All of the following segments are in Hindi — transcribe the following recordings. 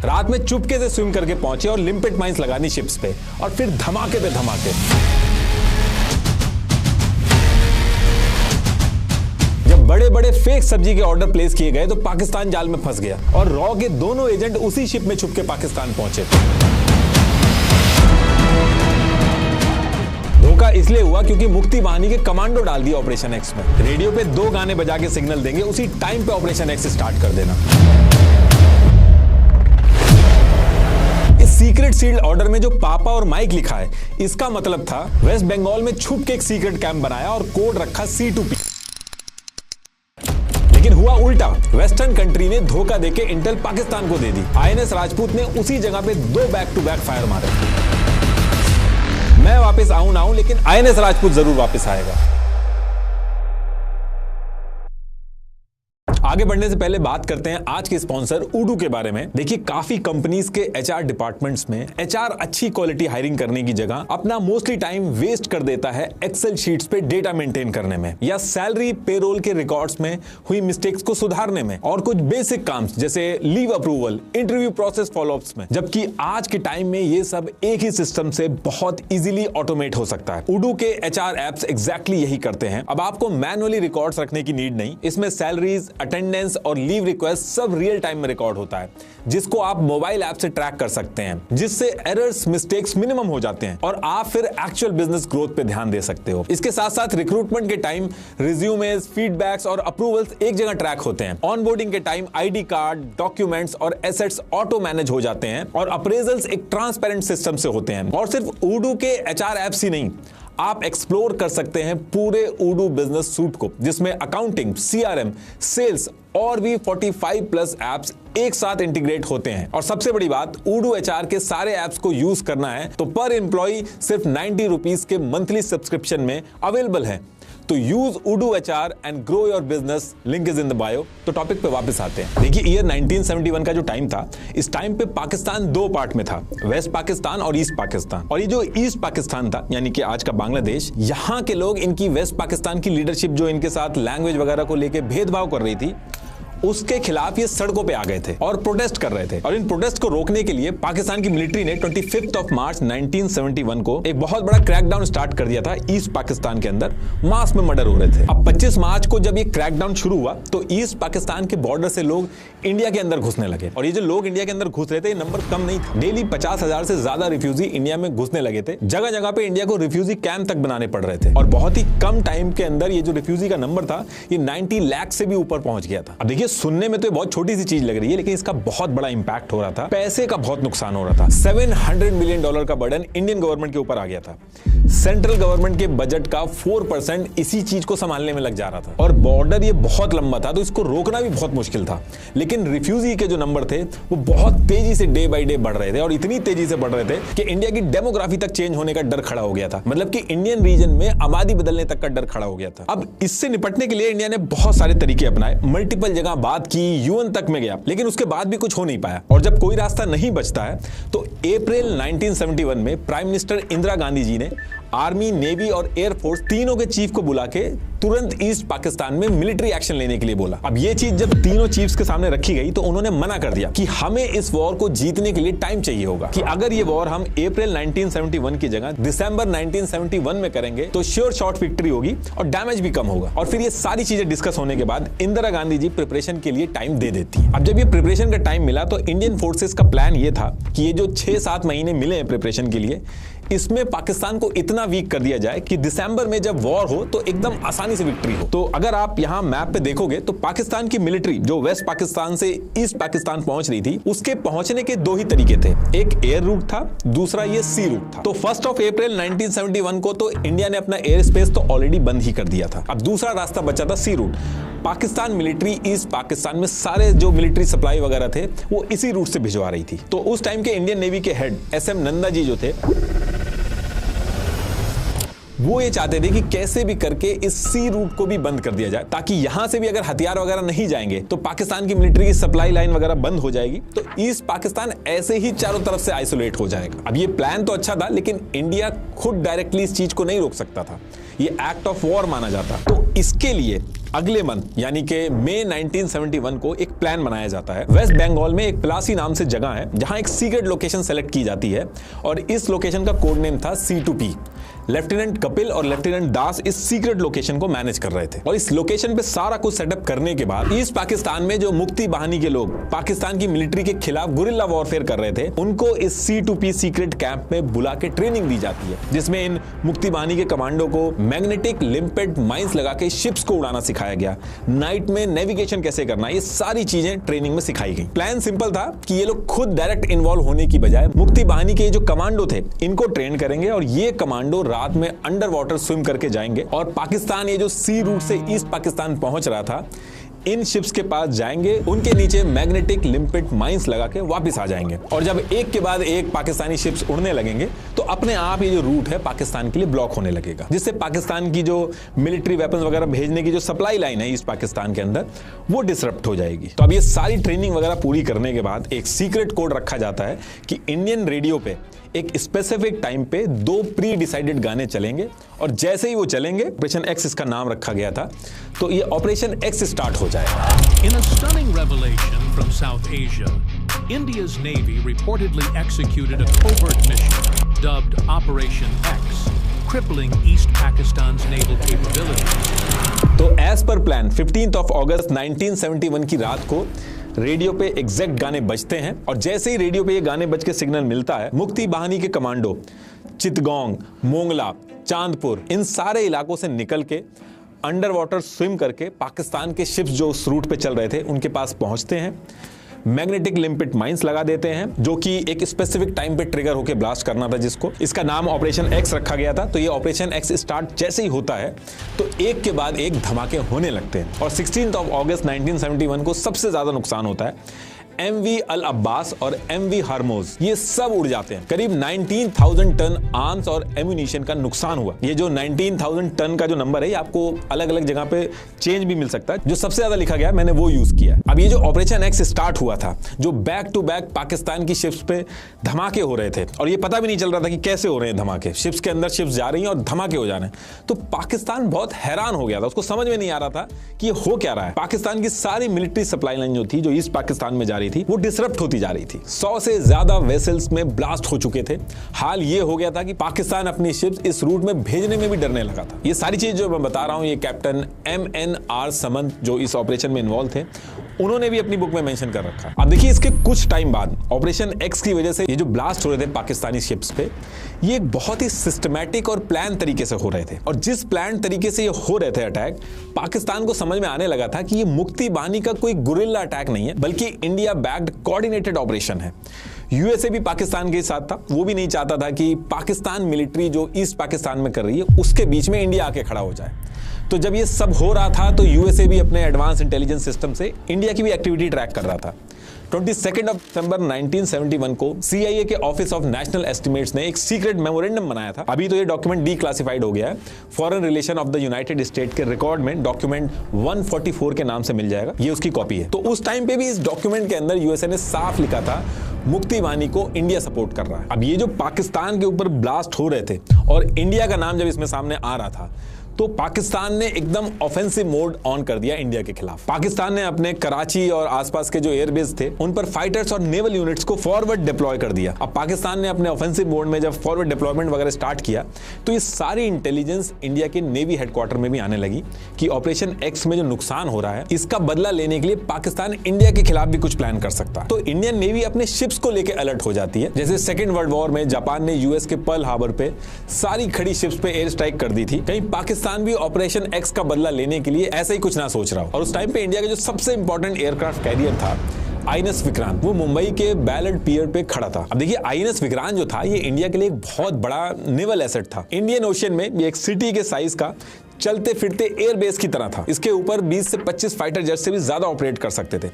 रात में चुपके से स्विम करके पहुंचे और लिम्पिट माइंस लगानी शिप्स पे, और फिर धमाके पे धमाके। जब बड़े बड़े फेक सब्जी के ऑर्डर प्लेस किए गए तो पाकिस्तान जाल में फंस गया और रॉ के दोनों एजेंट उसी शिप में छुप के पाकिस्तान पहुंचे। धोखा इसलिए हुआ क्योंकि मुक्ति वाहिनी के कमांडो डाल दिया ऑपरेशन एक्स में। रेडियो पे 2 गाने बजा के सिग्नल देंगे, उसी टाइम पे ऑपरेशन एक्स स्टार्ट कर देना। इस सीक्रेट सील्ड ऑर्डर में जो पापा और माइक लिखा है, इसका मतलब था वेस्ट बंगाल में छुप के एक सीक्रेट कैंप बनाया और कोड रखा C2P। लेकिन हुआ उल्टा, वेस्टर्न कंट्री ने धोखा देके इंटेल पाकिस्तान को दे दी। INS राजपूत ने उसी जगह पे 2 बैक टू बैक फायर मारे। मैं वापस आऊं ना आऊं, लेकिन INS राजपूत जरूर वापस आएगा। आगे बढ़ने से पहले बात करते हैं आज के स्पॉन्सर उडू के बारे में। देखिए, काफी कंपनीज के HR डिपार्टमेंट्स में HR अच्छी क्वालिटी हायरिंग करने की जगह अपना मोस्टली टाइम वेस्ट कर देता है एक्सेल शीट्स पे डेटा मेंटेन करने में, या सैलरी पेरोल के रिकॉर्ड्स में हुई मिस्टेक्स को सुधारने में, और कुछ बेसिक काम जैसे leave approval, interview process follow-ups में। जबकि आज के टाइम में ये सब एक ही सिस्टम से बहुत इजीली ऑटोमेट हो सकता है। उडू के HR एप्स एग्जैक्टली यही करते हैं। अब आपको मैनुअली रिकॉर्ड्स रखने की नीड नहीं। इसमें सैलरीज, अटेंडेंस और लीव रिक्वेस्ट सब रियल टाइम में रिकॉर्ड होता है, जिसको आप मोबाइल ऐप से ट्रैक कर सकते हैं, जिससे एरर्स, मिस्टेक्स मिनिमम हो जाते हैं और आप फिर एक्चुअल बिजनेस ग्रोथ पे ध्यान दे सकते हो। इसके साथ साथ रिक्रूटमेंट के टाइम रिज्यूमेस, फीडबैक्स और अप्रूवल्स एक जगह ट्रैक होते हैं। ऑनबोर्डिंग के टाइम ID कार्ड, डॉक्यूमेंट्स और एसेट्स ऑटो मैनेज हो जाते हैं, और अप्रेजल्स एक ट्रांसपेरेंट सिस्टम से होते हैं। और सिर्फ उडू के HR ऐप्स ही नहीं, आप एक्सप्लोर कर सकते हैं पूरे उडू बिजनेस सूट को, जिसमें अकाउंटिंग, CRM, सेल्स और भी 45 प्लस एप्स एक साथ इंटीग्रेट होते हैं। और सबसे बड़ी बात, उडू HR के सारे एप्स को यूज करना है तो पर एम्प्लॉय सिर्फ 90 रुपीज के मंथली सब्सक्रिप्शन में अवेलेबल है। तो यूज उडू HR and grow your business, link is in the bio. तो टॉपिक पे वापस आते हैं। देखिए, ईयर 1971 का जो टाइम था, इस टाइम पे पाकिस्तान 2 पार्ट में था, वेस्ट पाकिस्तान और ईस्ट पाकिस्तान। और ये जो ईस्ट पाकिस्तान था, यानी कि आज का बांग्लादेश, यहाँ के लोग इनकी वेस्ट पाकिस्तान की लीडरशिप जो इनके साथ लैंग्वेज वगैरह को लेके भेदभाव कर रही थी, उसके खिलाफ ये सड़कों पे आ गए थे और प्रोटेस्ट कर रहे थे। और इन प्रोटेस्ट को रोकने के लिए पाकिस्तान की मिलिट्री ने 25 मार्च 1971 को एक बहुत बड़ा क्रैकडाउन स्टार्ट कर दिया था ईस्ट पाकिस्तान के अंदर। मास में मर्डर हो रहे थे। अब 25 मार्च को जब ये क्रैकडाउन शुरू हुआ तो ईस्ट पाकिस्तान के बॉर्डर से लोग इंडिया के अंदर घुसने लगे। और ये जो लोग इंडिया के अंदर घुस रहे थे, ये नंबर कम नहीं था। डेली 50,000 से ज्यादा रिफ्यूजी इंडिया में घुसने लगे थे। जगह जगह पे इंडिया को रिफ्यूजी कैंप तक बनाने पड़ रहे थे। और बहुत ही कम टाइम के अंदर ये जो रिफ्यूजी का नंबर था, ये 90 लाख से भी ऊपर पहुंच गया था। अब देखिए, सुनने में तो बहुत छोटी सी चीज लग रही है, लेकिन इसका बहुत बड़ा इंपैक्ट हो रहा था। पैसे का बहुत नुकसान हो रहा था। $700 मिलियन का बर्डन इंडियन गवर्नमेंट के ऊपर आ गया था। सेंट्रल गवर्नमेंट के बजट का 4% इसी चीज को संभालने में लग जा रहा था। और बॉर्डर ये बहुत लंबा था, तो इसको रोकना भी बहुत मुश्किल था। लेकिन रिफ्यूजी के जो नंबर थे, वो बहुत तेजी से डे बाय डे बढ़ रहे थे, और इतनी तेजी से बढ़ रहे थे कि इंडिया की डेमोग्राफी तक चेंज होने का डर खड़ा हो गया था। मतलब कि इंडियन रीजन में आबादी बदलने तक का डर खड़ा हो गया था। अब इससे निपटने के लिए इंडिया ने बहुत सारे तरीके अपनाए, मल्टीपल जगह बात की, UN तक में गया, लेकिन उसके बाद भी कुछ हो नहीं पाया। और जब कोई रास्ता नहीं बचता है तो अप्रैल 1971 में प्राइम मिनिस्टर इंदिरा गांधी जी ने आर्मी, नेवी और एयरफोर्स तीनों के चीफ को बुला के तुरंत ईस्ट पाकिस्तान में मिलिट्री एक्शन लेने के लिए बोला। अब ये चीज जब तीनों चीफ्स के सामने रखी गई तो उन्होंने मना कर दिया कि हमें इस वॉर को जीतने के लिए टाइम चाहिए होगा, कि अगर ये वॉर हम अप्रैल 1971 की जगह दिसंबर 1971 में करेंगे तो श्योर शॉर्ट विक्ट्री होगी और डैमेज भी कम होगा। और फिर ये सारी चीजें डिस्कस होने के बाद इंदिरा गांधी जी प्रिपरेशन के लिए टाइम दे देती है। अब जब ये प्रिपरेशन का टाइम मिला तो इंडियन फोर्सेस का प्लान ये था कि ये जो 6-7 महीने मिले हैं प्रिपरेशन के लिए, इसमें पाकिस्तान को इतना वीक कर दिया जाए कि दिसंबर में जब वॉर हो तो एकदम आसानी से विक्ट्री हो। तो अगर आप यहां मैप पे देखोगे तो पाकिस्तान की मिलिट्री जो वेस्ट पाकिस्तान से ईस्ट पाकिस्तान पहुंच रही थी, उसके पहुंचने के 2 ही तरीके थे। एक एयर रूट था, दूसरा ये सी रूट था। तो 1 अप्रैल 1971 को तो इंडिया ने अपना एयर स्पेस तो ऑलरेडी बंद ही कर दिया था। अब दूसरा रास्ता बचा था sea route. Pakistan military East Pakistan में सारे जो मिलिट्री सप्लाई वगैरह थे वो इसी रूट से भिजवा रही थी। तो उस टाइम के इंडियन नेवी के हेड SM नंदा जी जो थे, वो ये चाहते थे कि कैसे भी करके इस सी रूट को भी बंद कर दिया जाए, ताकि यहां से भी अगर हथियार वगैरह नहीं जाएंगे तो पाकिस्तान की मिलिट्री की सप्लाई लाइन वगैरह बंद हो जाएगी, तो ईस्ट पाकिस्तान ऐसे ही चारों तरफ से आइसोलेट हो जाएगा। अब ये प्लान तो अच्छा था, लेकिन इंडिया खुद डायरेक्टली इस चीज को नहीं रोक सकता था, ये एक्ट ऑफ वॉर माना जाता। तो इसके लिए अगले मंथ यानी कि मई 1971 को एक प्लान बनाया जाता है। वेस्ट बंगाल में एक प्लासी नाम से जगह है जहां एक सीक्रेट लोकेशन सेलेक्ट की जाती है और इस लोकेशन का कोड नेम था C2P। लेफ्टिनेंट कपिल और लेफ्टिनेंट दास इस सीक्रेट लोकेशन को मैनेज कर रहे थे और इस लोकेशन पे सारा कुछ सेटअप करने के बाद ईस्ट पाकिस्तान में जो मुक्ति बाहिनी के लोग पाकिस्तान की मिलिट्री के खिलाफ गुरिल्ला वॉरफेयर कर रहे थे, उनको इस C2P सीक्रेट कैंप में बुला के ट्रेनिंग दी जाती है, जिसमें इन मुक्ति बाहिनी के कमांडो को मैग्नेटिक लिम्पेट माइंस लगा के शिप्स को उड़ाना सिखाया गया। नाइट में नेविगेशन कैसे करना, ये सारी चीजें ट्रेनिंग में सिखाई गई। प्लान सिंपल था कि ये लोग खुद डायरेक्ट इन्वॉल्व होने की बजाय मुक्ति बाहिनी के जो कमांडो थे इनको ट्रेन करेंगे और ये कमांडो रात में अंडर वाटर स्विम करके जाएंगे और पाकिस्तान ये जो सी रूट से ईस्ट पाकिस्तान पहुंच रहा था, इन शिप्स के पास जाएंगे, उनके नीचे मैग्नेटिक लिम्पेट माइंस लगा के वापस आ जाएंगे और जब एक के बाद एक पाकिस्तानी शिप्स उड़ने लगेंगे तो अपने आप ये जो रूट है पाकिस्तान के लिए ब्लॉक होने लगेगा, जिससे पाकिस्तान की जो मिलिट्री वेपन्स वगैरह भेजने की जो सप्लाई लाइन है ईस्ट पाकिस्तान के अंदर वो डिसरप्ट हो जाएगी। तो अब ये सारी ट्रेनिंग वगैरह पूरी करने के बाद एक सीक्रेट कोड रखा जाता है कि इंडियन रेडियो पे एक स्पेसिफिक टाइम पे 2 प्री डिसाइडेड गाने चलेंगे और जैसे ही वो चलेंगे, ऑपरेशन एक्स इसका नाम रखा गया था, तो ये ऑपरेशन एक्स स्टार्ट हो जाएगा। In a stunning revelation from South Asia, India's Navy reportedly executed a covert mission dubbed Operation X, crippling East Pakistan's naval capabilities. तो एज पर प्लान 15 अगस्त 1971 की रात को रेडियो पे एग्जैक्ट गाने बजते हैं और जैसे ही रेडियो पे ये गाने बज के सिग्नल मिलता है, मुक्ति बाहिनी के कमांडो चितगोंग, मोंगला, चांदपुर, इन सारे इलाकों से निकल के अंडर वाटर स्विम करके पाकिस्तान के शिप्स जो उस रूट पे चल रहे थे उनके पास पहुंचते हैं, मैग्नेटिक लिम्पेट माइंस लगा देते हैं जो कि एक स्पेसिफिक टाइम पे ट्रिगर होकर ब्लास्ट करना था, जिसको इसका नाम ऑपरेशन एक्स रखा गया था। तो ये ऑपरेशन एक्स स्टार्ट जैसे ही होता है तो एक के बाद एक धमाके होने लगते हैं और 16 अगस्त 1971 को सबसे ज्यादा नुकसान होता है। MV अल अब्बास और MV हार्मोज ये सब उड़ जाते हैं। करीब 19,000 टन आर्म्स और एम्यूनिशन का नुकसान हुआ। ये जो 19,000 टन का जो नंबर है ये आपको अलग अलग जगह पे चेंज भी मिल सकता है, जो सबसे ज्यादा लिखा गया मैंने वो यूज किया। अब ये जो ऑपरेशन एक्स स्टार्ट हुआ था, जो बैक टू बैक पाकिस्तान की शिप्स पे धमाके हो रहे थे और ये पता भी नहीं चल रहा था कि कैसे हो रहे हैं धमाके, शिप्स के अंदर शिप्स जा रही हैं और धमाके हो जा रहे हैं, तो पाकिस्तान बहुत हैरान हो गया था, उसको समझ में नहीं आ रहा था कि ये हो क्या रहा है। पाकिस्तान की सारी मिलिट्री सप्लाई लाइन जो थी, जो ईस्ट पाकिस्तान में जा रही थी, वो डिसरप्ट होती जा रही थी। 100 से ज्यादा वेसल्स में ब्लास्ट हो चुके थे। हाल ये हो गया था कि पाकिस्तान अपनी शिप्स इस रूट में भेजने में भी डरने लगा था। ये सारी चीज जो मैं बता रहा हूं, ये कैप्टन MNR समंत जो इस ऑपरेशन में इन्वॉल्व थे, उन्होंने भी अपनी बुक में मेंशन कर रखा है। अब देखिए, इसके कुछ टाइम बाद ऑपरेशन एक्स की वजह से ये जो ब्लास्ट हो रहे थे पाकिस्तानी शिप्स पे, ये बहुत ही सिस्टमैटिक और प्लान तरीके से हो रहे थे और जिस प्लान तरीके से ये हो रहे थे अटैक, पाकिस्तान को समझ में आने लगा था कि ये मुक्ति बाहिनी का कोई गुरिल्ला अटैक नहीं है, बल्कि इंडिया बैक्ड कोऑर्डिनेटेड ऑपरेशन है। यूएसए भी पाकिस्तान के साथ था, वो भी नहीं चाहता था कि पाकिस्तान मिलिट्री जो ईस्ट पाकिस्तान में कर रही है उसके बीच में इंडिया आके खड़ा हो जाए। तो जब ये सब हो रहा था तो यूएसए भी अपने एडवांस इंटेलिजेंस सिस्टम से इंडिया की भी एक्टिविटी ट्रैक कर रहा था। 22 दिसंबर 1971 को CIA के ऑफिस ऑफ नेशनल एस्टिमेट्स ने एक सीक्रेट मेमोरेंडम बनाया था। अभी तो ये डॉक्यूमेंट डीक्लासिफाइड हो गया है। Foreign relation of the United state के रिकॉर्ड में डॉक्यूमेंट 144 के नाम से मिल जाएगा, ये उसकी कॉपी है। तो उस टाइम पे भी इस डॉक्यूमेंट के अंदर यूएसए ने साफ लिखा था मुक्ति बाहिनी को इंडिया सपोर्ट कर रहा है। अब ये जो पाकिस्तान के ऊपर ब्लास्ट हो रहे थे और इंडिया का नाम जब इसमें सामने आ रहा था, तो पाकिस्तान ने एकदम ऑफेंसिव मोड ऑन कर दिया इंडिया के खिलाफ। पाकिस्तान ने अपने कराची और आसपास के जो एयरबेस थे उन पर फाइटर्स और नेवल यूनिट्स को फॉरवर्ड डिप्लॉय कर दिया। अब पाकिस्तान ने अपने ऑफेंसिव मोड में जब फॉरवर्ड डिप्लॉयमेंट वगैरह स्टार्ट किया तो ये सारी इंटेलिजेंस इंडिया के नेवी हेडक्वार्टर में भी आने लगी कि ऑपरेशन एक्स में जो नुकसान हो रहा है इसका बदला लेने के लिए पाकिस्तान इंडिया के खिलाफ भी कुछ प्लान कर सकता है। तो इंडियन नेवी अपने शिप्स को लेकर अलर्ट हो जाती है। जैसे सेकेंड वर्ल्ड वॉर में जापान ने यूएस के पर्ल हार्बर पे सारी खड़ी शिप्स पे एयर स्ट्राइक कर दी थी, कहीं पाकिस्तान भी ऑपरेशन एक्स का बदला लेने के लिए ऐसा ही कुछ ना सोच रहा हो। और उस टाइम पे इंडिया का जो सबसे इंपॉर्टेंट एयरक्राफ्ट कैरियर था INS विक्रांत, वो मुंबई के बैलेट पियर पे खड़ा था। अब देखिए, INS विक्रांत जो था ये इंडिया के लिए एक बहुत बड़ा नेवल एसेट था। इंडियन ओशियन में ये एक सिटी के साइज का चलते फिरते एयरबेस की तरह था। इसके ऊपर 20 से 25 फाइटर जेट से भी ज्यादा ऑपरेट कर सकते थे।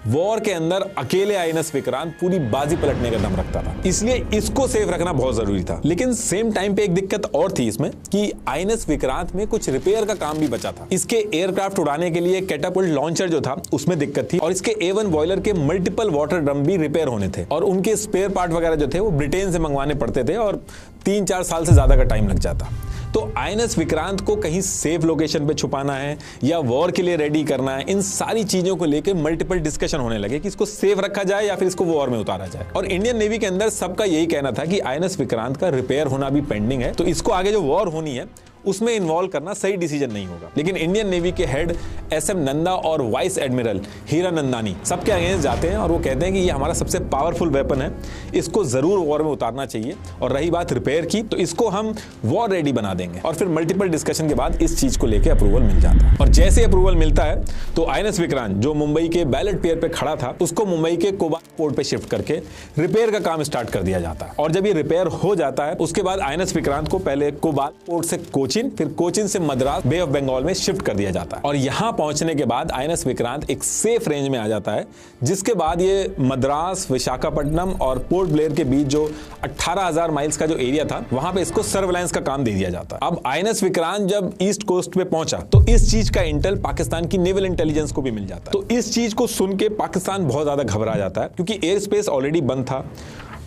वॉर के अंदर अकेले INS विक्रांत पूरी बाजी पलटने का दम रखता था, इसलिए इसको सेफ रखना बहुत जरूरी था। लेकिन सेम टाइम पे एक दिक्कत और थी इसमें कि INS विक्रांत में कुछ रिपेयर का काम भी बचा था। इसके एयरक्राफ्ट उड़ाने के लिए कैटापुल्ट लॉन्चर जो था उसमें दिक्कत थी और इसके A1 बॉयलर के मल्टीपल वाटर ड्रम भी रिपेयर होने थे और उनके स्पेयर पार्ट वगैरह जो थे वो ब्रिटेन से मंगवाने पड़ते थे और 3-4 साल से ज्यादा का टाइम लग जाता। तो आईएनएस विक्रांत को कहीं सेफ लोकेशन पे छुपाना है या वॉर के लिए रेडी करना है, इन सारी चीजों को लेकर मल्टीपल डिस्कशन होने लगे कि इसको सेफ रखा जाए या फिर इसको वॉर में उतारा जाए। और इंडियन नेवी के अंदर सबका यही कहना था कि आईएनएस विक्रांत का रिपेयर होना भी पेंडिंग है, तो इसको आगे जो वॉर होनी है उसमें इन्वॉल्व करना सही डिसीजन नहीं होगा। लेकिन इंडियन नेवी के हेड एसएम नंदा और वाइस एडमिरल हीरानंदानी सबके अगेंस्ट जाते हैं और वो कहते हैं कि ये हमारा सबसे पावरफुल वेपन है, इसको जरूर वॉर में उतारना चाहिए, और रही बात रिपेयर की तो इसको हम वॉर रेडी बना देंगे। और फिर मल्टीपल डिस्कशन के बाद इस चीज को लेकर अप्रूवल मिल जाता है। और जैसे अप्रूवल मिलता है तो आईएनएस विक्रांत जो मुंबई के बैलेट पियर पे खड़ा था उसको मुंबई के कोबाल पोर्ट पे शिफ्ट करके रिपेयर का काम स्टार्ट कर दिया जाता है। और जब ये रिपेयर हो जाता है उसके बाद आईएनएस विक्रांत को पहले कोबाल पोर्ट से कोचिन, फिर कोचिन से मद्रास बे ऑफ बंगाल में शिफ्ट कर दिया जाता है। और यहां पहुंचने के बाद आईएनएस विक्रांत एक सेफ रेंज में आ जाता है, जिसके बाद ये मद्रास, विशाखापट्टनम और पोर्ट ब्लेयर के बीच जो 18,000 माइल्स का जो एरिया था वहां पे इसको सर्वेलेंस का काम दे दिया जाता है। अब आईएनएस विक्रांत जब ईस्ट कोस्ट पे पहुंचा तो इस चीज का इंटेल पाकिस्तान की नेवल इंटेलिजेंस को भी मिल जाता है। तो इस चीज को सुन के पाकिस्तान बहुत ज्यादा घबरा जाता है, क्योंकि एयर स्पेस ऑलरेडी बंद था।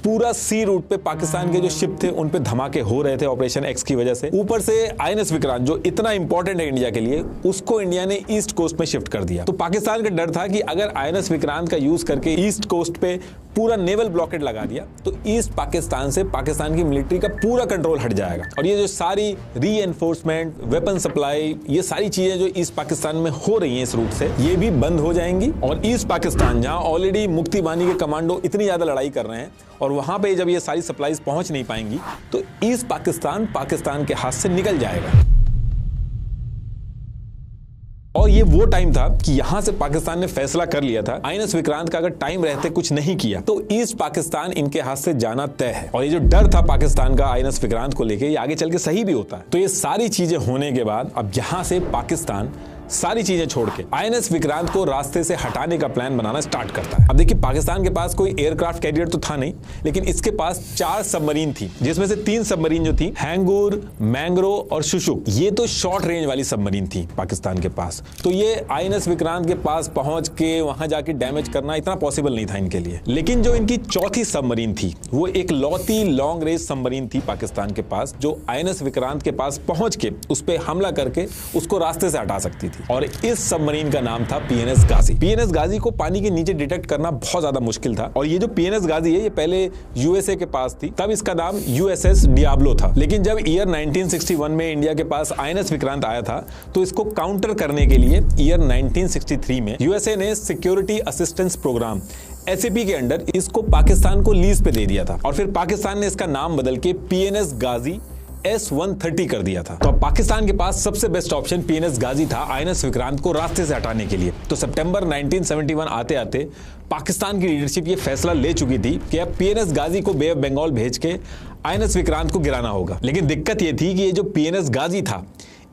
पूरा सी रूट पे पाकिस्तान के जो शिप थे उन पे धमाके हो रहे थे ऑपरेशन एक्स की वजह से। ऊपर से आईएनएस विक्रांत जो इतना इंपॉर्टेंट है इंडिया के लिए, उसको इंडिया ने ईस्ट कोस्ट में शिफ्ट कर दिया। तो पाकिस्तान का डर था कि अगर आईएनएस विक्रांत का यूज करके ईस्ट कोस्ट पे पूरा नेवल ब्लॉकेट लगा दिया तो ईस्ट पाकिस्तान से पाकिस्तान की मिलिट्री का पूरा कंट्रोल हट जाएगा, और ये जो सारी रीएनफोर्समेंट, वेपन सप्लाई, ये सारी चीजें जो ईस्ट पाकिस्तान में हो रही हैं इस रूट से, ये भी बंद हो जाएंगी। और ईस्ट पाकिस्तान जहां ऑलरेडी मुक्ति बानी के कमांडो इतनी ज्यादा लड़ाई कर रहे हैं और वहां पे जब ये सारी सप्लाईज पहुंच नहीं पाएंगी तो ईस्ट पाकिस्तान के हाथ से निकल जाएगा। और ये वो टाइम था कि यहां से पाकिस्तान ने फैसला कर लिया था आईएनएस विक्रांत का अगर टाइम रहते कुछ नहीं किया तो ईस्ट पाकिस्तान इनके हाथ से जाना तय है। और ये जो डर था पाकिस्तान का आईएनएस विक्रांत को लेके, ये आगे चल के सही भी होता है। तो ये सारी चीजें होने के बाद अब यहां से पाकिस्तान सारी चीजें छोड़ के आईएनएस विक्रांत को रास्ते से हटाने का प्लान बनाना स्टार्ट करता है। अब देखिए, पाकिस्तान के पास कोई एयरक्राफ्ट कैरियर तो था नहीं, लेकिन इसके पास 4 सबमरीन थी, जिसमें से 3 सबमरीन जो थी हैंगूर, मैंग्रो और शुशुक, ये तो शॉर्ट रेंज वाली सबमरीन थी पाकिस्तान के पास। तो ये आईएनएस विक्रांत के पास पहुंच के वहां जाके डैमेज करना इतना पॉसिबल नहीं था इनके लिए। लेकिन जो इनकी चौथी सबमरीन थी वो एक लौती लॉन्ग रेंज सबमरीन थी पाकिस्तान के पास, जो आईएनएस विक्रांत के पास पहुंच के उस पर हमला करके उसको रास्ते से हटा सकती थी। और इस सबमरीन का नाम था पीएनएस गाजी। पीएनएस गाजी को पानी के नीचे डिटेक्ट करना बहुत ज्यादा मुश्किल था। और ये जो पीएनएस गाजी है ये पहले यूएसए के पास थी, तब इसका नाम यूएसएस डियाब्लो था। लेकिन जब ईयर 1961 में इंडिया के पास आईएनएस विक्रांत आया था तो इसको काउंटर करने के लिए ईयर 1963 में यूएसए ने सिक्योरिटी असिस्टेंस प्रोग्राम एसएपी के अंडर इसको पाकिस्तान को लीज पे दे दिया था। और फिर पाकिस्तान ने इसका नाम बदल के पीएनएस गाजी S-130 कर दिया था। तो पाकिस्तान के पास सबसे बेस्ट ऑप्शन पीएनएस गाजी था आईएनएस विक्रांत को रास्ते से हटाने के लिए। तो सितंबर 1971 आते आते पाकिस्तान की लीडरशिप ये फैसला ले चुकी थी कि अब पीएनएस गाजी को बे ऑफ बंगाल भेज के आईएनएस विक्रांत को गिराना होगा। लेकिन दिक्कत ये थी कि ये जो पीएनएस गाजी था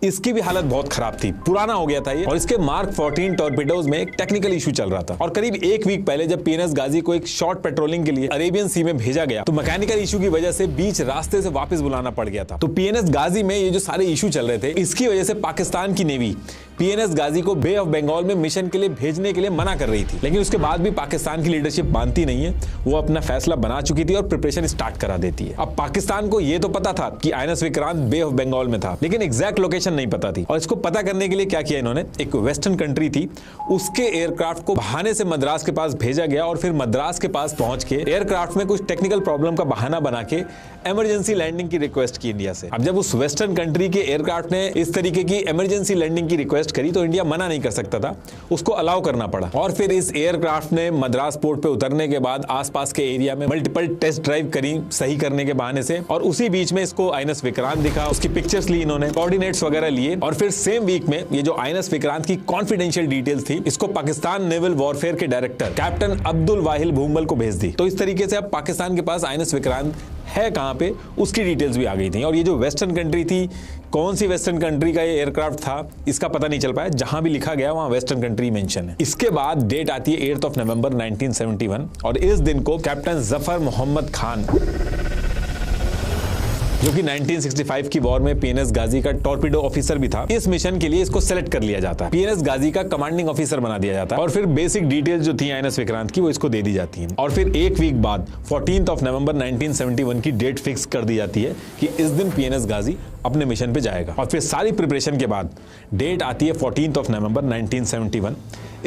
इसकी भी हालत बहुत खराब थी, पुराना हो गया था ये, और इसके मार्क 14 टॉर्पीडोज में एक टेक्निकल इशू चल रहा था। और करीब 1 वीक पहले जब पीएनएस गाजी को एक शॉर्ट पेट्रोलिंग के लिए अरेबियन सी में भेजा गया तो मैकेनिकल इशू की वजह से बीच रास्ते से वापस बुलाना पड़ गया था। तो पीएनएस गाजी में ये जो सारे इशू चल रहे थे, इसकी वजह से पाकिस्तान की नेवी पीएनएस गाजी को बे ऑफ बंगाल में मिशन के लिए भेजने के लिए मना कर रही थी। लेकिन उसके बाद भी पाकिस्तान की लीडरशिप मानती नहीं है, वो अपना फैसला बना चुकी थी और प्रिपरेशन स्टार्ट करा देती है। अब पाकिस्तान को ये तो पता था कि INS Vikrant bay of Bengal में था, लेकिन एग्जैक्ट लोकेशन नहीं पता थी। और इसको पता करने के लिए क्या किया इन्होंने, एक वेस्टर्न कंट्री थी उसके एयरक्राफ्ट को बहाने से मद्रास के पास भेजा गया और फिर मद्रास के पास पहुंच के एयरक्राफ्ट में कुछ टेक्निकल प्रॉब्लम का बहाना बना के इमरजेंसी लैंडिंग की रिक्वेस्ट की इंडिया से। अब जब उस वेस्टर्न कंट्री के एयरक्राफ्ट ने इस तरीके की इमरजेंसी लैंडिंग की रिक्वेस्ट करी तो इंडिया मना नहीं कर सकता था, उसको अलाउ करना पड़ा। और फिर इस एयरक्राफ्ट ने मद्रास पोर्ट पे उतरने के बाद आसपास के एरिया में मल्टीपल टेस्ट ड्राइव करी सही करने के बहाने से, और उसी बीच में इसको आईएनएस विक्रांत दिखा, उसकी पिक्चर्स ली इन्होंने, कोऑर्डिनेट्स वगैरह लिए, और फिर सेम वीक में ये जो आईएनएस विक्रांत की कॉन्फिडेंशियल डिटेल्स थी इसको पाकिस्तान नेवल वॉरफेयर के डायरेक्टर कैप्टन अब्दुल वाहिल भूमल को भेज दी। तो इस तरीके से अब पाकिस्तान के पास आईएनएस विक्रांत है कहां पे उसकी डिटेल्स भी आ गई थी। और ये जो वेस्टर्न कंट्री थी, कौन सी वेस्टर्न कंट्री का ये एयरक्राफ्ट था इसका पता नहीं चल पाया, जहां भी लिखा गया वहां वेस्टर्न कंट्री मेंशन है। इसके बाद डेट आती है 8 ऑफ नवंबर 1971 और इस दिन को कैप्टन जफर मोहम्मद खान, जो कि 1965 की वॉर में पीएनएस गाजी का टॉर्पीडो ऑफिसर भी था, इस मिशन के लिए इसको सेलेक्ट कर लिया जाता है, पीएनएस गाजी का कमांडिंग ऑफिसर बना दिया जाता है, और फिर बेसिक डिटेल्स जो थी आईएनएस विक्रांत की वो इसको दे दी जाती हैं। और फिर 1 वीक बाद 14 ऑफ नवंबर 1971 की डेट फिक्स कर दी जाती है कि इस दिन पीएनएस गाजी अपने मिशन पे जाएगा। और फिर सारी प्रिपरेशन के बाद डेट आती है 14 नवंबर 1971।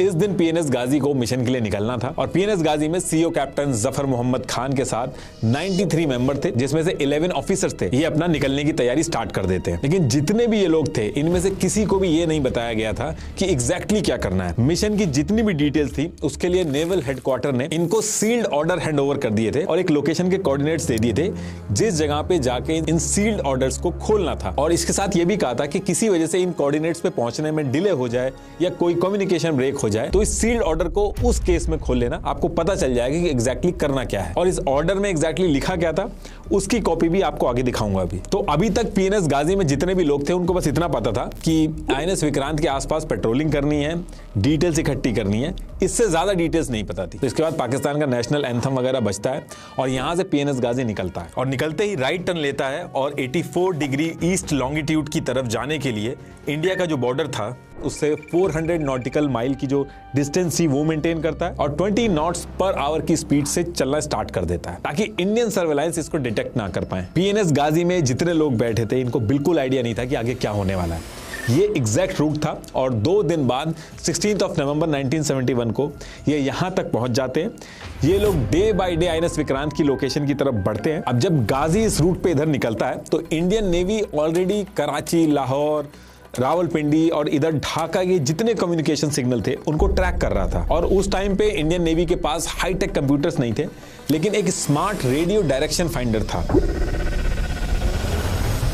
इस दिन पीएनएस गाजी को मिशन के लिए निकलना था और पीएनएस गाजी में सीईओ कैप्टन जफर मोहम्मद खान के साथ 93 मेंबर थे, जिसमें से 11 ऑफिसर्स थे। ये अपना निकलने की तैयारी स्टार्ट कर देते हैं। लेकिन जितने भी ये लोग थे, इनमें से किसी को भी ये नहीं बताया गया था कि एग्जैक्टली क्या करना है। मिशन की जितनी भी डिटेल्स थी उसके लिए नेवल हेडक्वार्टर ने इनको सील्ड ऑर्डर हैंड ओवर कर दिए थे और एक लोकेशन के कोऑर्डिनेट्स दे दिए थे जिस जगह पे जाके इन सील्ड ऑर्डर्स को खोलना था। और इसके साथ ये भी कहा था कि किसी वजह से इन कोऑर्डिनेट्स पे पहुंचने में डिले हो जाए या कोई कम्युनिकेशन ब्रेक हो जाए तो इस सील्ड ऑर्डर को उस केस में खोल लेना, आपको पता चल जाएगा कि एग्जैक्टली करना क्या है। और इस ऑर्डर में एग्जैक्टली लिखा क्या था उसकी कॉपी भी आपको आगे दिखाऊंगा अभी। तो अभी तक पीएनएस गाजी में जितने भी लोग थे उनको बस इतना पता था कि आईएनएस विक्रांत के आसपास पेट्रोलिंग करनी है, डिटेल्स इकट्ठी करनी है, इससे ज्यादा डिटेल्स नहीं पता थी। तो इसके बाद पाकिस्तान का नेशनल एंथम वगैरह बजता है और यहां से पीएनएस गाजी निकलता है और निकलते ही राइट टर्न लेता है और 84 डिग्री ईस्ट लॉन्गिट्यूड की तरफ जाने के लिए इंडिया का जो बॉर्डर था उससे 400 नॉटिकल माइल की जो डिस्टेंस थी वो मेंटेन करता है और 20 नॉट्स पर आवर की स्पीड से चलना स्टार्ट कर देता है ताकि इंडियन सर्वेलांस इसको डिटेक्ट ना कर पाए। पीएनएस गाजी में जितने लोग बैठे थे इनको बिल्कुल आइडिया नहीं था कि आगे क्या होने वाला है। ये एग्जैक्ट रूट था और 2 दिन बाद 16 नवंबर 1971 को ये यहां तक पहुंच जाते हैं। ये लोग day by day INS Vikrant की लोकेशन की तरफ बढ़ते हैं। अब जब गाजी इस रूट पे इधर निकलता है तो Indian navy already Karachi, Lahore, Rawalpindi और इधर ढाका के जितने कम्युनिकेशन सिग्नल थे उनको ट्रैक कर रहा था। और उस टाइम पे इंडियन नेवी के पास हाईटेक कंप्यूटर्स नहीं थे, लेकिन एक स्मार्ट रेडियो डायरेक्शन फाइंडर था।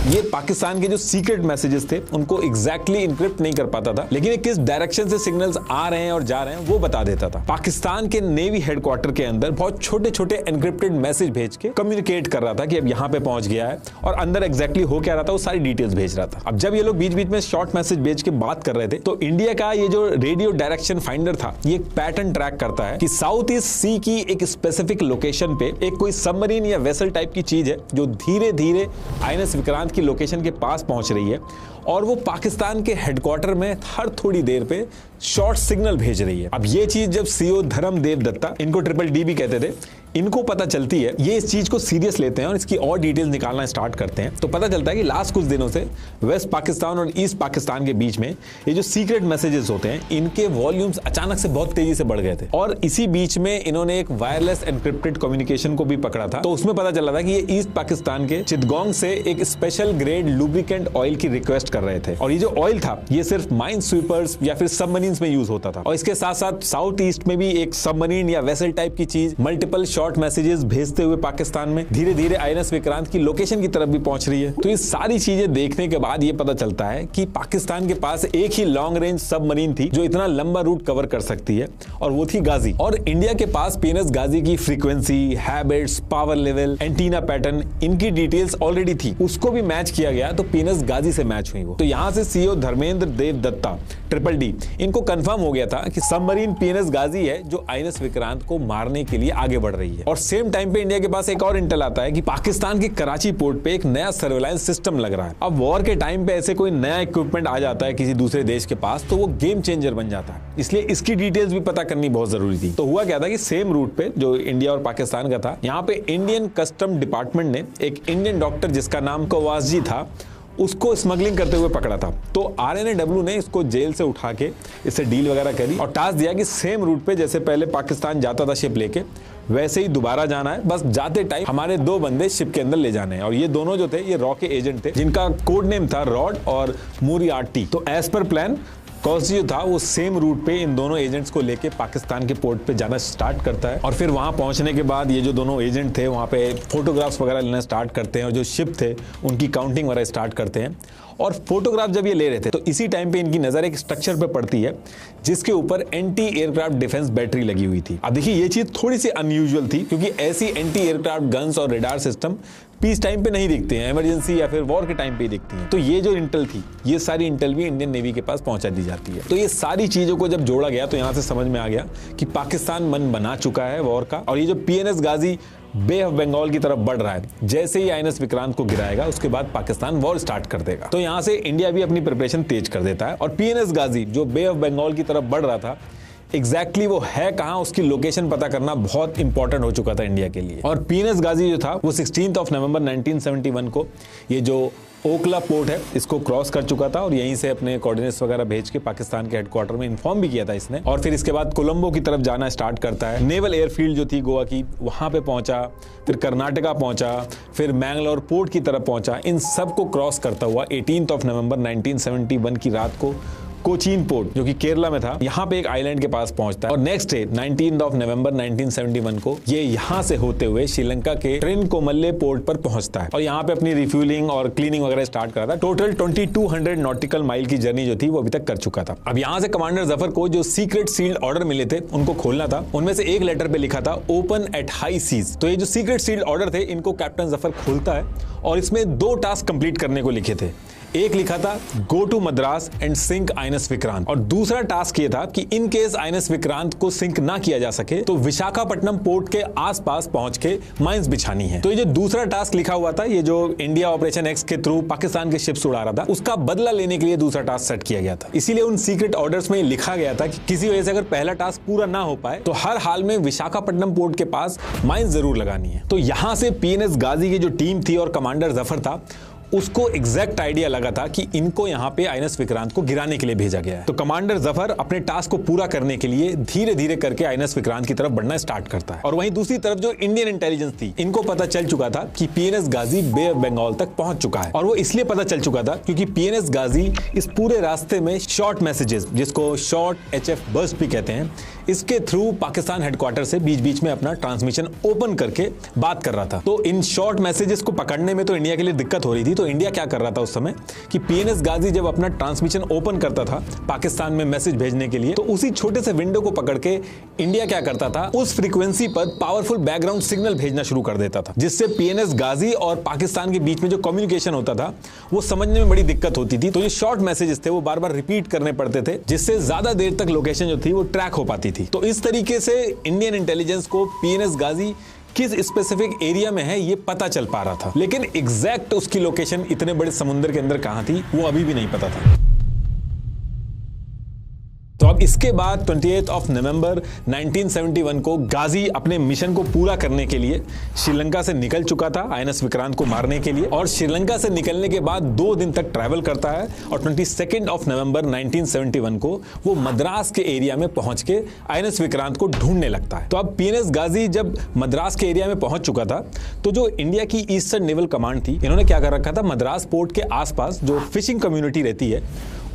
ये पाकिस्तान के जो सीक्रेट मैसेजेस थे उनको एग्जैक्टली इनक्रिप्ट नहीं कर पाता था, लेकिन ये किस डायरेक्शन से सिग्नल्स आ रहे हैं और जा रहे हैं वो बता देता था। पाकिस्तान के नेवी हेडक्वार्टर के अंदर बहुत छोटे छोटे एनक्रिप्टेड मैसेज भेज के कम्युनिकेट कर रहा था कि अब यहाँ पे पहुंच गया है और अंदर एग्जैक्टली हो क्या रहा था वो सारी डिटेल्स भेज रहा था। अब जब ये लोग बीच बीच में शॉर्ट मैसेज भेज के बात कर रहे थे तो इंडिया का ये जो रेडियो डायरेक्शन फाइंडर था ये एक पैटर्न ट्रैक करता है कि साउथ ईस्ट सी की एक स्पेसिफिक लोकेशन पे एक कोई सबमरीन या वेसल टाइप की चीज है जो धीरे धीरे आईएनएस विक्रांत की लोकेशन के पास पहुंच रही है और वो पाकिस्तान के हेडक्वार्टर में हर थोड़ी देर पे शॉर्ट सिग्नल भेज रही है। अब ये चीज जब सीईओ धर्मदेव दत्ता, इनको ट्रिपल डी भी कहते थे, इनको पता चलती है, ये इस चीज को सीरियस लेते हैं और इसकी और डिटेल्स निकालना स्टार्ट करते हैं। तो पता चलता है कि लास्ट कुछ दिनों से वेस्ट पाकिस्तान और ईस्ट पाकिस्तान के बीच में ये जो सीक्रेट मैसेजेस होते हैं इनके वॉल्यूम्स अचानक से बहुत तेजी से बढ़ गए थे। और इसी बीच में इन्होंने एक वायरलेस एनक्रिप्टेड कम्युनिकेशन को भी पकड़ा था। तो उसमें पता चला था कि ये ईस्ट पाकिस्तान के चिटगोंग से एक स्पेशल ग्रेड लुब्रिकेंट ऑयल की रिक्वेस्ट कर रहे थे और ये जो ऑयल था ये सिर्फ माइन स्वीपर्स या फिर सबमरीन्स में यूज होता था। और इसके साथ साथ साउथ ईस्ट में भी एक सबमरीन या वेसल टाइप की चीज मल्टीपल शॉर्ट मैसेजेस भेजते हुए पाकिस्तान में धीरे धीरे आईएनएस विक्रांत की लोकेशन की तरफ भी पहुंच रही है। तो ये सारी चीजें देखने के बाद ये पता चलता है कि पाकिस्तान के पास एक ही लॉन्ग रेंज सबमरीन थी जो इतना लंबा रूट कवर कर सकती है और वो थी गाजी। और इंडिया के पास पीएनएस गाजी की frequency, habits, power level, antenna pattern, इनकी डिटेल्स ऑलरेडी थी, उसको भी मैच किया गया तो पीएनएस गाजी से मैच हुई वो। तो यहां से सीईओ धर्मेंद्र देव दत्ता ट्रिपल डी इनको कंफर्म हो गया था कि सबमरीन पीएनएस गाजी है जो आईएनएस विक्रांत को मारने के लिए आगे बढ़ रही है। और सेम टाइम पे इंडिया के पास एक और इंटेल आता है कि पाकिस्तान के कराची पोर्ट पे एक नया सर्वेलांस सिस्टम लग रहा है। अब वॉर के टाइम पे ऐसे कोई नया इक्विपमेंट आ जाता है किसी दूसरे देश के पास तो वो गेम चेंजर बन जाता है, इसलिए इसकी डिटेल्स भी पता करनी बहुत जरूरी थी। तो हुआ क्या था कि सेम रूट पे जो इंडिया और पाकिस्तान का था, यहाँ पे इंडियन कस्टम डिपार्टमेंट ने एक इंडियन डॉक्टर जिसका नाम कवासजी था उसको स्मगलिंग करते हुए पकड़ा था। तो आरएनएडब्ल्यू ने इसको जेल से उठा के इससे डील वगैरह करी और टास्क दिया कि सेम रूट पे जैसे पहले पाकिस्तान जाता था शिप लेके वैसे ही दोबारा जाना है, बस जाते टाइम हमारे 2 बंदे शिप के अंदर ले जाने हैं। और ये दोनों जो थे ये रॉ के एजेंट थे जिनका कोड नेम था रॉड और मूरियार्टी। तो एज पर प्लान कॉसी जो था वो सेम रूट पे इन दोनों एजेंट्स को लेके पाकिस्तान के पोर्ट पे जाना स्टार्ट करता है। और फिर वहां पहुंचने के बाद ये जो दोनों एजेंट थे वहां पे फोटोग्राफ्स वगैरह लेना स्टार्ट करते हैं और जो शिप थे उनकी काउंटिंग वगैरह स्टार्ट करते हैं। और फोटोग्राफ जब ये ले रहे थे तो इसी टाइम पे इनकी नजर एक स्ट्रक्चर पे पड़ती है जिसके ऊपर एंटी एयरक्राफ्ट डिफेंस बैटरी लगी हुई थी। अब देखिए ये चीज थोड़ी सी अनयूजुअल थी क्योंकि ऐसी एंटी एयरक्राफ्ट गन्स और रेडार सिस्टम पीस टाइम पे नहीं दिखते हैं, इमरजेंसी या फिर वॉर के टाइम पे ही दिखती हैं। तो ये जो इंटेल थी ये सारी इंटेल भी इंडियन नेवी के पास पहुंचा दी जाती है। तो ये सारी चीजों को जब जोड़ा गया तो यहां से समझ में आ गया कि पाकिस्तान मन बना चुका है वॉर का। और ये जो PNS Ghazi bay of Bengal की तरफ बढ़ रहा है, जैसे ही आईएनएस विक्रांत को गिराएगा उसके बाद पाकिस्तान वॉर स्टार्ट कर देगा। तो यहां से इंडिया भी अपनी प्रिपरेशन तेज कर देता है और पीएनएस गाजी जो बे ऑफ बंगाल की तरफ बढ़ रहा था एग्जैक्टली वो है कहां, उसकी लोकेशन पता करना बहुत इंपॉर्टेंट हो चुका था इंडिया के लिए। और पीएनएस गाजी जो था वो 16 नवंबर 1971 को ये जो ओखला पोर्ट है इसको क्रॉस कर चुका था और यहीं से अपने कोऑर्डिनेट्स वगैरह भेज के पाकिस्तान के हेडक्वार्टर में इन्फॉर्म भी किया था इसने। और फिर इसके बाद कोलंबो की तरफ जाना स्टार्ट करता है। नेवल एयरफील्ड जो थी गोवा की वहां पे पहुंचा, फिर कर्नाटका पहुंचा, फिर मैंगलोर पोर्ट की तरफ पहुंचा। इन सब को क्रॉस करता हुआ 18 नवंबर 1971 की रात को कोचीन पोर्ट जो कि केरला में था, यहाँ पे एक आइलैंड के पास पहुंचता है। और नेक्स्ट डे 19 नवंबर 1971 को ये यहाँ से होते हुए श्रीलंका के ट्रिनकोमल्ले पोर्ट पर पहुंचता है और यहाँ पे अपनी रिफ्यूलिंग और क्लीनिंग वगैरह स्टार्ट करा था। टोटल 2200 नॉटिकल माइल की जर्नी जो थी वो अभी तक कर चुका था। अब यहाँ से कमांडर जफर को जो सीक्रेट सील्ड ऑर्डर मिले थे उनको खोलना था। उनमें से एक लेटर पे लिखा था ओपन एट हाई सीज। तो ये जो सीक्रेट सील्ड ऑर्डर थे इनको कैप्टन जफर खोलता है और इसमें 2 टास्क कंप्लीट करने को लिखे थे। एक लिखा था go to Madras and sink INS Vikrant और दूसरा टास्क ये था कि इन केस आईएनएस विक्रांत को सिंक ना किया जा सके तो विशाखापट्टनम पोर्ट के आसपास पहुंच के माइंस बिछानी है। तो ये जो दूसरा टास्क लिखा हुआ था, ये जो इंडिया ऑपरेशन एक्स के थ्रू पाकिस्तान के शिप्स उड़ा रहा था, उसका बदला लेने के लिए दूसरा टास्क सेट किया गया था। इसीलिए उन सीक्रेट ऑर्डर्स में लिखा गया था कि किसी वजह से अगर पहला टास्क पूरा ना हो पाए तो हर हाल में विशाखापट्टनम पोर्ट के पास माइंस जरूर लगानी है। तो यहां से पीएनएस गाजी की जो टीम थी और कमांडर जफर था उसको एग्जैक्ट आइडिया लगा था कि इनको यहां पे आईएनएस विक्रांत को गिराने के लिए भेजा गया है। तो कमांडर जफर अपने टास्क को पूरा करने के लिए धीरे धीरे करके आईएनएस विक्रांत की तरफ बढ़ना स्टार्ट करता है। और वहीं दूसरी तरफ जो इंडियन इंटेलिजेंस थी, इनको पता चल चुका था कि PNS Ghazi bay of Bengal तक पहुंच चुका है। और वो इसलिए पता चल चुका था क्योंकि पीएनएस गाजी इस पूरे रास्ते में शॉर्ट मैसेजेस, जिसको शॉर्ट एचएफ बर्स्ट भी कहते हैं, इसके थ्रू पाकिस्तान हेडक्वार्टर से बीच बीच में अपना ट्रांसमिशन ओपन करके बात कर रहा था। तो इन शॉर्ट मैसेजेस को पकड़ने में तो इंडिया के लिए दिक्कत हो रही थी। तो इंडिया क्या कर रहा था उस समय कि पीएनएस गाजी जब अपना ट्रांसमिशन ओपन करता था पाकिस्तान में मैसेज भेजने के लिए, तो उसी छोटे से विंडो को पकड़ के इंडिया क्या करता था, उस फ्रीक्वेंसी पर पावरफुल बैकग्राउंड सिग्नल भेजना शुरू कर देता था, जिससे पीएनएस गाजी और पाकिस्तान के बीच में जो कम्युनिकेशन होता था वो समझने में बड़ी दिक्कत होती थी। तो ये शॉर्ट मैसेजेस थे वो बार बार रिपीट करने पड़ते थे, जिससे ज्यादा देर तक लोकेशन जो थी वो ट्रैक हो पाती थी। तो इस तरीके से इंडियन इंटेलिजेंस को पीएनएस गाजी किस स्पेसिफिक एरिया में है ये पता चल पा रहा था, लेकिन एग्जैक्ट उसकी लोकेशन इतने बड़े समुद्र के अंदर कहां थी वो अभी भी नहीं पता था। तो अब इसके बाद 28 नवंबर 1971 को गाजी अपने मिशन को पूरा करने के लिए श्रीलंका से निकल चुका था आईएनएस विक्रांत को मारने के लिए। और श्रीलंका से निकलने के बाद 2 दिन तक ट्रैवल करता है और 22 नवंबर 1971 को वो मद्रास के एरिया में पहुंच के आईएनएस विक्रांत को ढूंढने लगता है। तो अब पीएनएस गाजी जब मद्रास के एरिया में पहुंच चुका था तो जो इंडिया की ईस्टर्न नेवल कमांड थी, इन्होंने क्या कर रखा था, मद्रास पोर्ट के आसपास जो फिशिंग कम्युनिटी रहती है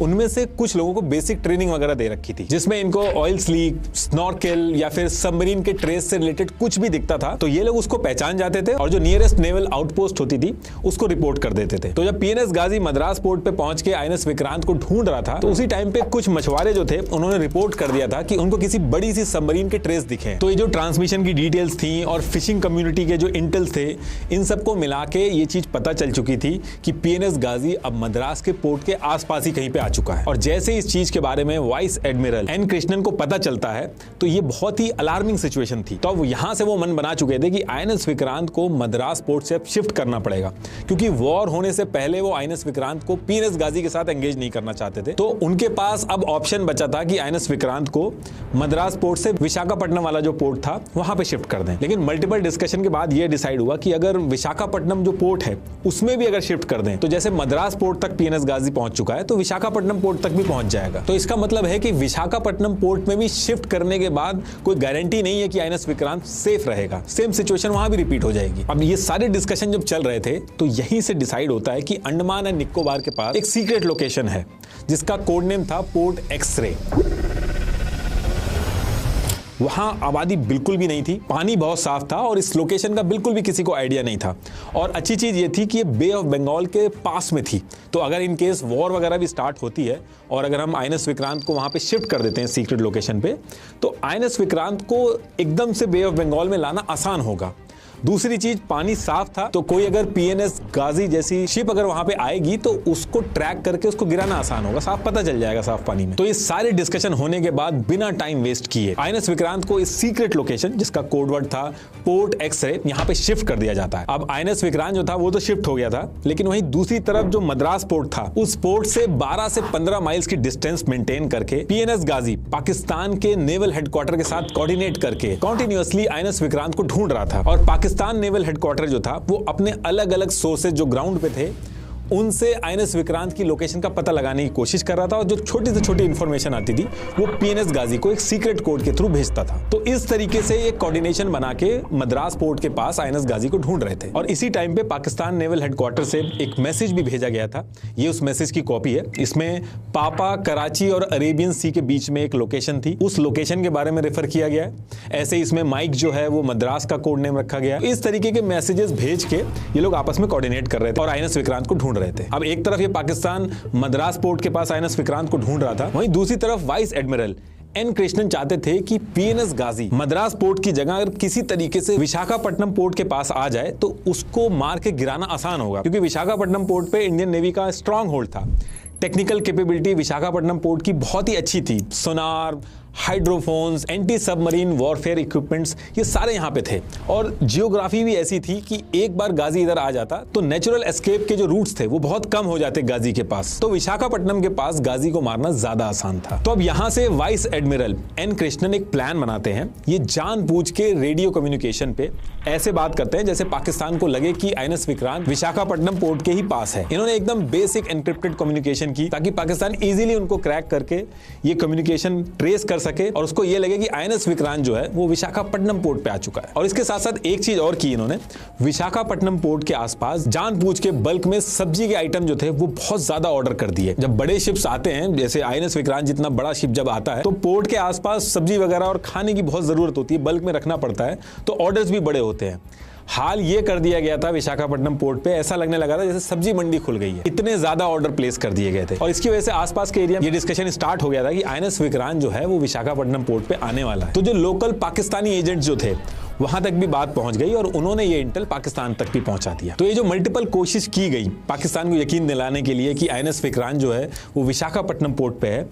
उनमें से कुछ लोगों को बेसिक ट्रेनिंग वगैरह दे रखी थी, जिसमें इनको ऑयल स्लीक, स्नॉर्केल या फिर सबमरीन के ट्रेस से रिलेटेड कुछ भी दिखता था तो ये लोग उसको पहचान जाते थे और जो नियरेस्ट नेवल आउटपोस्ट होती थी उसको रिपोर्ट कर देते थे। तो जब पीएनएस गाजी मद्रास पोर्ट पे पहुंच के आईएनएस विक्रांत को ढूंढ रहा था तो उसी टाइम पे कुछ मछुआरे जो थे उन्होंने रिपोर्ट कर दिया था कि उनको किसी बड़ी सी सबमरीन के ट्रेस दिखे। तो ये जो ट्रांसमिशन की डिटेल्स थी और फिशिंग कम्युनिटी के जो इंटेल्स थे, इन सबको मिला के ये चीज पता चल चुकी थी कि पीएनएस गाजी अब मद्रास के पोर्ट के आसपास ही कहीं पे आ चुका है। और जैसे इस चीज के बारे में वाइस एडमिरल एन कृष्णन को पता चलता है तो ये बहुत ही अलार्मिंग सिचुएशन थी। तो अब यहां से वो मन बना चुके थे कि आईएनएस विक्रांत को मद्रास पोर्ट से शिफ्ट करना पड़ेगा, क्योंकि वॉर होने से पहले वो आईएनएस विक्रांत को पीएनएस गाजी के साथ एंगेज नहीं करना चाहते थे। तो उनके पास अब ऑप्शन बचा था कि आईएनएस विक्रांत को मद्रास पोर्ट से विशाखापट्टनम वाला जो पोर्ट था वहां पे शिफ्ट कर दें। लेकिन मल्टीपल डिस्कशन के बाद ये डिसाइड हुआ कि अगर विशाखापट्टनम जो पोर्ट है उसमें भी अगर शिफ्ट कर दें तो जैसे मद्रास पोर्ट तक पीएनएस गाजी पहुंच चुका है तो विशाखापट्टनम पोर्ट तक भी पहुंच जाएगा। तो इसका मतलब है कि विशाखापट्टनम पोर्ट में भी शिफ्ट करने के बाद कोई गारंटी नहीं है कि आईएनएस विक्रांत सेफ रहेगा, सेम सिचुएशन वहां भी रिपीट हो जाएगी। अब ये सारे डिस्कशन जब चल रहे थे तो यहीं से डिसाइड होता है कि अंडमान एंड निकोबार के पास एक सीक्रेट लोकेशन है जिसका कोड नेम था पोर्ट एक्सरे। वहां आबादी बिल्कुल भी नहीं थी, पानी बहुत साफ था और इस लोकेशन का बिल्कुल भी किसी को आइडिया नहीं था। और अच्छी चीज ये थी कि ये बे ऑफ बंगाल के पास में थी, तो अगर इन केस वॉर वगैरह भी स्टार्ट होती है और अगर हम आईएनएस विक्रांत को वहां पे शिफ्ट कर देते हैं सीक्रेट लोकेशन पे, तो आईएनएस विक्रांत को एकदम से बे ऑफ बंगाल में लाना आसान होगा। दूसरी चीज पानी साफ था, तो कोई अगर पीएनएस गाजी जैसी शिप अगर वहां पे आएगी तो उसको ट्रैक करके उसको गिराना आसान होगा, साफ पता चल जाएगा साफ पानी में। तो ये सारे डिस्कशन होने के बाद बिना टाइम वेस्ट किए आईएनएस विक्रांत को इस सीक्रेट लोकेशन, जिसका कोडवर्ड था पोर्ट एक्सरे, यहां पे शिफ्ट कर दिया जाता है। अब आईएनएस विक्रांत जो था वो तो शिफ्ट हो गया था, लेकिन वहीं दूसरी तरफ जो मद्रास पोर्ट था, उस पोर्ट से 12 से 15 माइल्स की डिस्टेंस मेंटेन करके पीएनएस गाजी पाकिस्तान के नेवल हेडक्वार्टर के साथ कोऑर्डिनेट करके कंटिन्यूअसली आईएनएस विक्रांत को ढूंढ रहा था। और पाकिस्तान नेवल हेडक्वार्टर जो था वो अपने अलग अलग सोर्सेज जो ग्राउंड पे थे उनसे आईएनएस विक्रांत की लोकेशन का पता लगाने की कोशिश कर रहा था, और जो छोटी से छोटी इंफॉर्मेशन आती थी वो पीएनएस गाजी को एक सीक्रेट कोड के थ्रू भेजता था। तो इस तरीके से ये कोऑर्डिनेशन बना के मद्रास पोर्ट के पास आईएनएस गाजी को ढूंढ रहे थे। और इसी टाइम पे पाकिस्तान नेवल हेडक्वार्टर से एक मैसेज भी भेजा गया था। ये उस मैसेज की कॉपी है। इसमें पापा, कराची और अरेबियन सी के बीच में एक लोकेशन थी, उस लोकेशन के बारे में रेफर किया गया है। ऐसे इसमें माइक जो है वो मद्रास का कोड नेम रखा गया है। इस तरीके के मैसेजेस भेज के ये लोग आपस में कोऑर्डिनेट कर रहे थे और आईएनएस विक्रांत को ढूंढ रहे थे। अब एक तरफ ये पाकिस्तान मद्रास पोर्ट के पास आईएनएस विक्रांत को ढूंढ रहा था, वहीं दूसरी तरफ वाइस एडमिरल एन कृष्णन चाहते थे कि पीएनएस गाजी मद्रास पोर्ट की जगह अगर किसी तरीके से विशाखापट्टनम पोर्ट के पास आ जाए तो उसको मार के गिराना आसान होगा, क्योंकि विशाखापट्टनम पोर्ट पे इंडियन नेवी का स्ट्रांग होल्ड था। टेक्निकल कैपेबिलिटी विशाखापट्टनम पोर्ट की बहुत ही अच्छी थी। सोनार, हाइड्रोफोन्स, एंटी सबमरीन वॉरफेयर इक्विपमेंट्स, ये सारे यहाँ पे थे। और जियोग्राफी भी ऐसी थी कि एक बार गाजी इधर आ जाता तो नेचुरल एस्केप के जो रूट्स थे वो बहुत कम हो जाते गाजी के पास। तो विशाखापट्टनम के पास गाजी को मारना ज्यादा आसान था। तो अब यहाँ से वाइस एडमिरल एन कृष्णन एक प्लान बनाते हैं। ये जानबूझ के रेडियो कम्युनिकेशन पे ऐसे बात करते हैं जैसे पाकिस्तान को लगे कि आईएनएस विक्रांत विशाखापट्टनम पोर्ट के ही पास है। इन्होंने एकदम बेसिक एनक्रिप्टेड कम्युनिकेशन की ताकि पाकिस्तान इजीली उनको क्रैक करके ये कम्युनिकेशन ट्रेस कर सके और उसको ये लगे कि आईएनएस विक्रांत जो है वो विशाखापट्टनम पोर्ट पे आ चुका है। और इसके साथ साथ एक चीज और की इन्होंने, विशाखापट्टनम पोर्ट के आसपास जानबूझ के बल्क में सब्जी के आइटम जो थे वो बहुत ज्यादा ऑर्डर कर दिए। जब बड़े शिप्स आते हैं, जैसे आईएनएस विक्रांत जितना बड़ा शिप जब आता है तो पोर्ट के आसपास सब्जी वगैरह और खाने की बहुत जरूरत होती है, बल्क में रखना पड़ता है, तो ऑर्डर्स भी बड़े होते हैं। हाल ये कर दिया गया था विशाखापट्टनम पोर्ट पे, ऐसा लगने लगा था जैसे सब्जी मंडी खुल गई है, इतने ज्यादा ऑर्डर प्लेस कर दिए गए थे। और इसकी वजह से आसपास के एरिया में ये डिस्कशन स्टार्ट हो गया था कि आईएनएस विक्रांत जो है वो विशाखापट्टनम पोर्ट पे आने वाला है। तो जो लोकल पाकिस्तानी एजेंट्स जो थे वहां तक भी बात पहुंच गई और उन्होंने ये इंटेल पाकिस्तान तक भी पहुंचा दिया। तो ये जो मल्टीपल कोशिश की गई पाकिस्तान को यकीन दिलाने के लिए कि आईएनएस विक्रांत जो है वो विशाखापट्टनम पोर्ट पे है,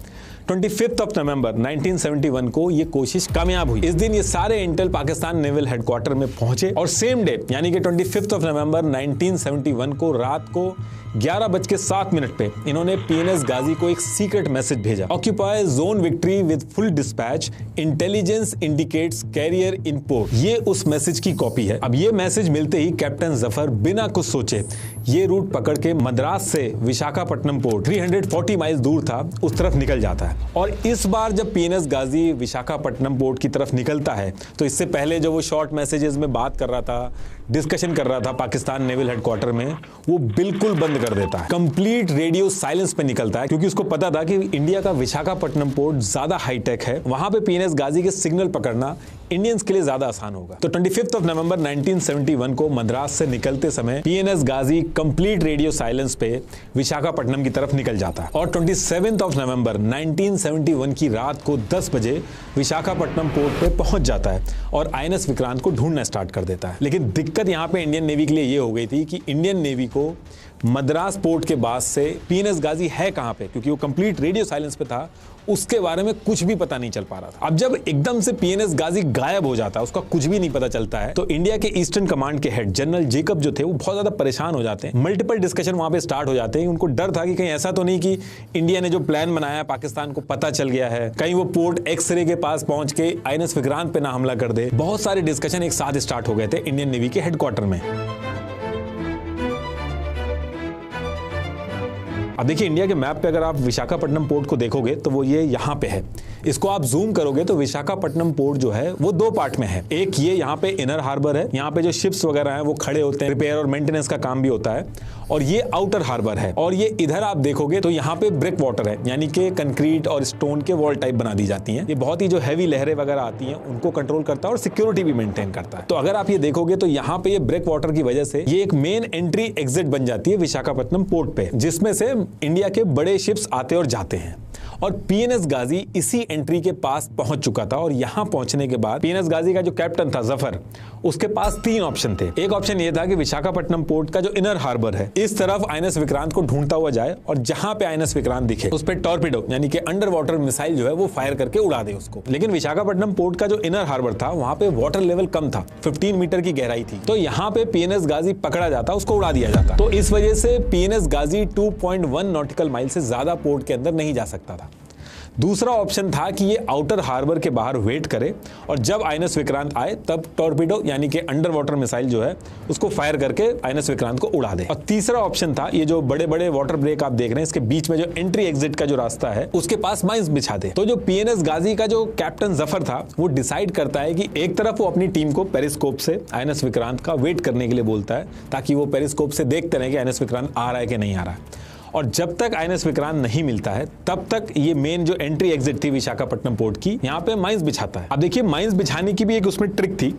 25 नवंबर 1971 को ये कोशिश कामयाब हुई। इस दिन ये सारे इंटेल पाकिस्तान नेवल हेडक्वार्टर में पहुंचे और सेम डे यानी कि 25 नवंबर 1971 को रात को 11:07 पे इन्होंने पीएनएस गाजी को एक सीक्रेट मैसेज भेजा। Occupy zone victory with full dispatch, intelligence indicates carrier in port. ये उस मैसेज की कॉपी है। अब ये मैसेज मिलते ही कैप्टन जफर बिना कुछ सोचे ये रूट पकड़ के मद्रास से विशाखापट्टनम पोर्ट 340 माइल्स दूर था उस तरफ निकल जाता है। और इस बार जब पीएनएस गाजी विशाखापट्टनम पोर्ट की तरफ निकलता है तो इससे पहले जो वो शॉर्ट मैसेजेस में बात कर रहा था, डिस्कशन कर रहा था पाकिस्तान नेवल हेडक्वार्टर में, वो बिल्कुल बंद कर देता है। कंप्लीट रेडियो साइलेंस पे निकलता है, क्योंकि उसको पता था कि इंडिया का विशाखापट्टनम पोर्ट ज्यादा हाईटेक है, वहां पे पीएनएस गाजी के सिग्नल पकड़ना इंडियंस के लिए ज्यादा आसान होगा। तो 25 नवंबर 1971 को मद्रास से निकलते समय पीएनएस गाजी कंप्लीट रेडियो साइलेंस पे विशाखापट्टनम की तरफ निकल जाता है और 27 नवंबर 1971 की रात को 10 बजे विशाखापट्टनम पोर्ट पे पहुंच जाता है और आईएनएस विक्रांत को ढूंढना स्टार्ट कर देता है। लेकिन दिक्कत यहां पे इंडियन नेवी के लिए ये हो गई थी कि इंडियन नेवी को मद्रास पोर्ट के बाद से पीएनएस गाजी है कहां पे, क्योंकि वो कंप्लीट रेडियो साइलेंस पे था, उसके बारे में कुछ भी पता नहीं चल पा रहा था। अब जब एकदम से पीएनएस गाजी गायब हो जाता है, उसका कुछ भी नहीं पता चलता है, तो इंडिया के ईस्टर्न कमांड के हेड जनरल जेकब जो थे वो बहुत ज्यादा परेशान हो जाते हैं। मल्टीपल डिस्कशन वहां पे स्टार्ट हो जाते हैं। उनको डर था कि कहीं ऐसा तो नहीं कि इंडिया ने जो प्लान बनाया पाकिस्तान को पता चल गया है, कहीं वो पोर्ट एक्सरे के पास पहुंच के आईएनएस विक्रांत पे ना हमला कर दे। बहुत सारे डिस्कशन एक साथ स्टार्ट हो गए थे इंडियन नेवी के हेडक्वार्टर में। अब देखिए इंडिया के मैप पे अगर आप विशाखापट्टनम पोर्ट को देखोगे तो वो ये यहाँ पे है। इसको आप जूम करोगे तो विशाखापट्टनम पोर्ट जो है वो दो पार्ट में है। एक ये यहाँ पे इनर हार्बर है, यहाँ पे जो शिप्स वगैरह हैं वो खड़े होते हैं, रिपेयर और मेंटेनेंस का काम भी होता है, और ये आउटर हार्बर है। और ये इधर आप देखोगे तो यहाँ पे ब्रेक वाटर है, यानी कि कंक्रीट और स्टोन के वॉल टाइप बना दी जाती हैं। ये बहुत ही जो हैवी लहरें वगैरह आती हैं उनको कंट्रोल करता है और सिक्योरिटी भी मेंटेन करता है। तो अगर आप ये देखोगे तो यहाँ पे ये ब्रेक वाटर की वजह से ये एक मेन एंट्री एग्जिट बन जाती है विशाखापट्टनम पोर्ट पे, जिसमें से इंडिया के बड़े शिप्स आते और जाते हैं। और पीएनएस गाजी इसी एंट्री के पास पहुंच चुका था और यहां पहुंचने के बाद पीएनएस गाजी का जो कैप्टन था जफर, उसके पास 3 ऑप्शन थे। एक ऑप्शन ये था कि विशाखापट्टनम पोर्ट का जो इनर हार्बर है इस तरफ आईएनएस विक्रांत को ढूंढता हुआ जाए और जहां पे आईएनएस विक्रांत दिखे उस पे टॉर्पीडो यानी कि अंडर वाटर मिसाइल जो है वो फायर करके उड़ा दे उसको। लेकिन विशाखापट्टनम पोर्ट का जो इनर हार्बर था वहां पे वाटर लेवल कम था, 15 मीटर की गहराई थी, तो यहाँ पे पीएनएस गाजी पकड़ा जाता, उसको उड़ा दिया जाता। तो इस वजह से पीएनएस गाजी 2.1 नॉटिकल माइल से ज्यादा पोर्ट के अंदर नहीं जा सकता था। दूसरा ऑप्शन था कि ये आउटर हार्बर के बाहर वेट करे और जब आईएनएस विक्रांत आए तब टॉर्पीडो यानी कि अंडर वाटर मिसाइल जो है उसको फायर करके आईएनएस विक्रांत को उड़ा दे। और तीसरा ऑप्शन था ये जो बड़े बड़े वाटर ब्रेक आप देख रहे हैं इसके बीच में जो एंट्री एग्जिट का जो रास्ता है उसके पास माइंस बिछा दे। तो जो पीएनएस गाजी का जो कैप्टन जफर था वो डिसाइड करता है कि एक तरफ वो अपनी टीम को पेरिस्कोप से आईएनएस विक्रांत का वेट करने के लिए बोलता है ताकि वो पेरिस्कोप से देखते रहे कि आईएनएस विक्रांत आ रहा है कि नहीं आ रहा है। और जब तक आईएनएस विक्रांत नहीं मिलता है तब तक ये मेन जो एंट्री एग्जिट थी विशाखापट्टनम पोर्ट की यहाँ पे माइंस बिछाता है। अब देखिए माइंस बिछाने की भी एक उसमें ट्रिक थी।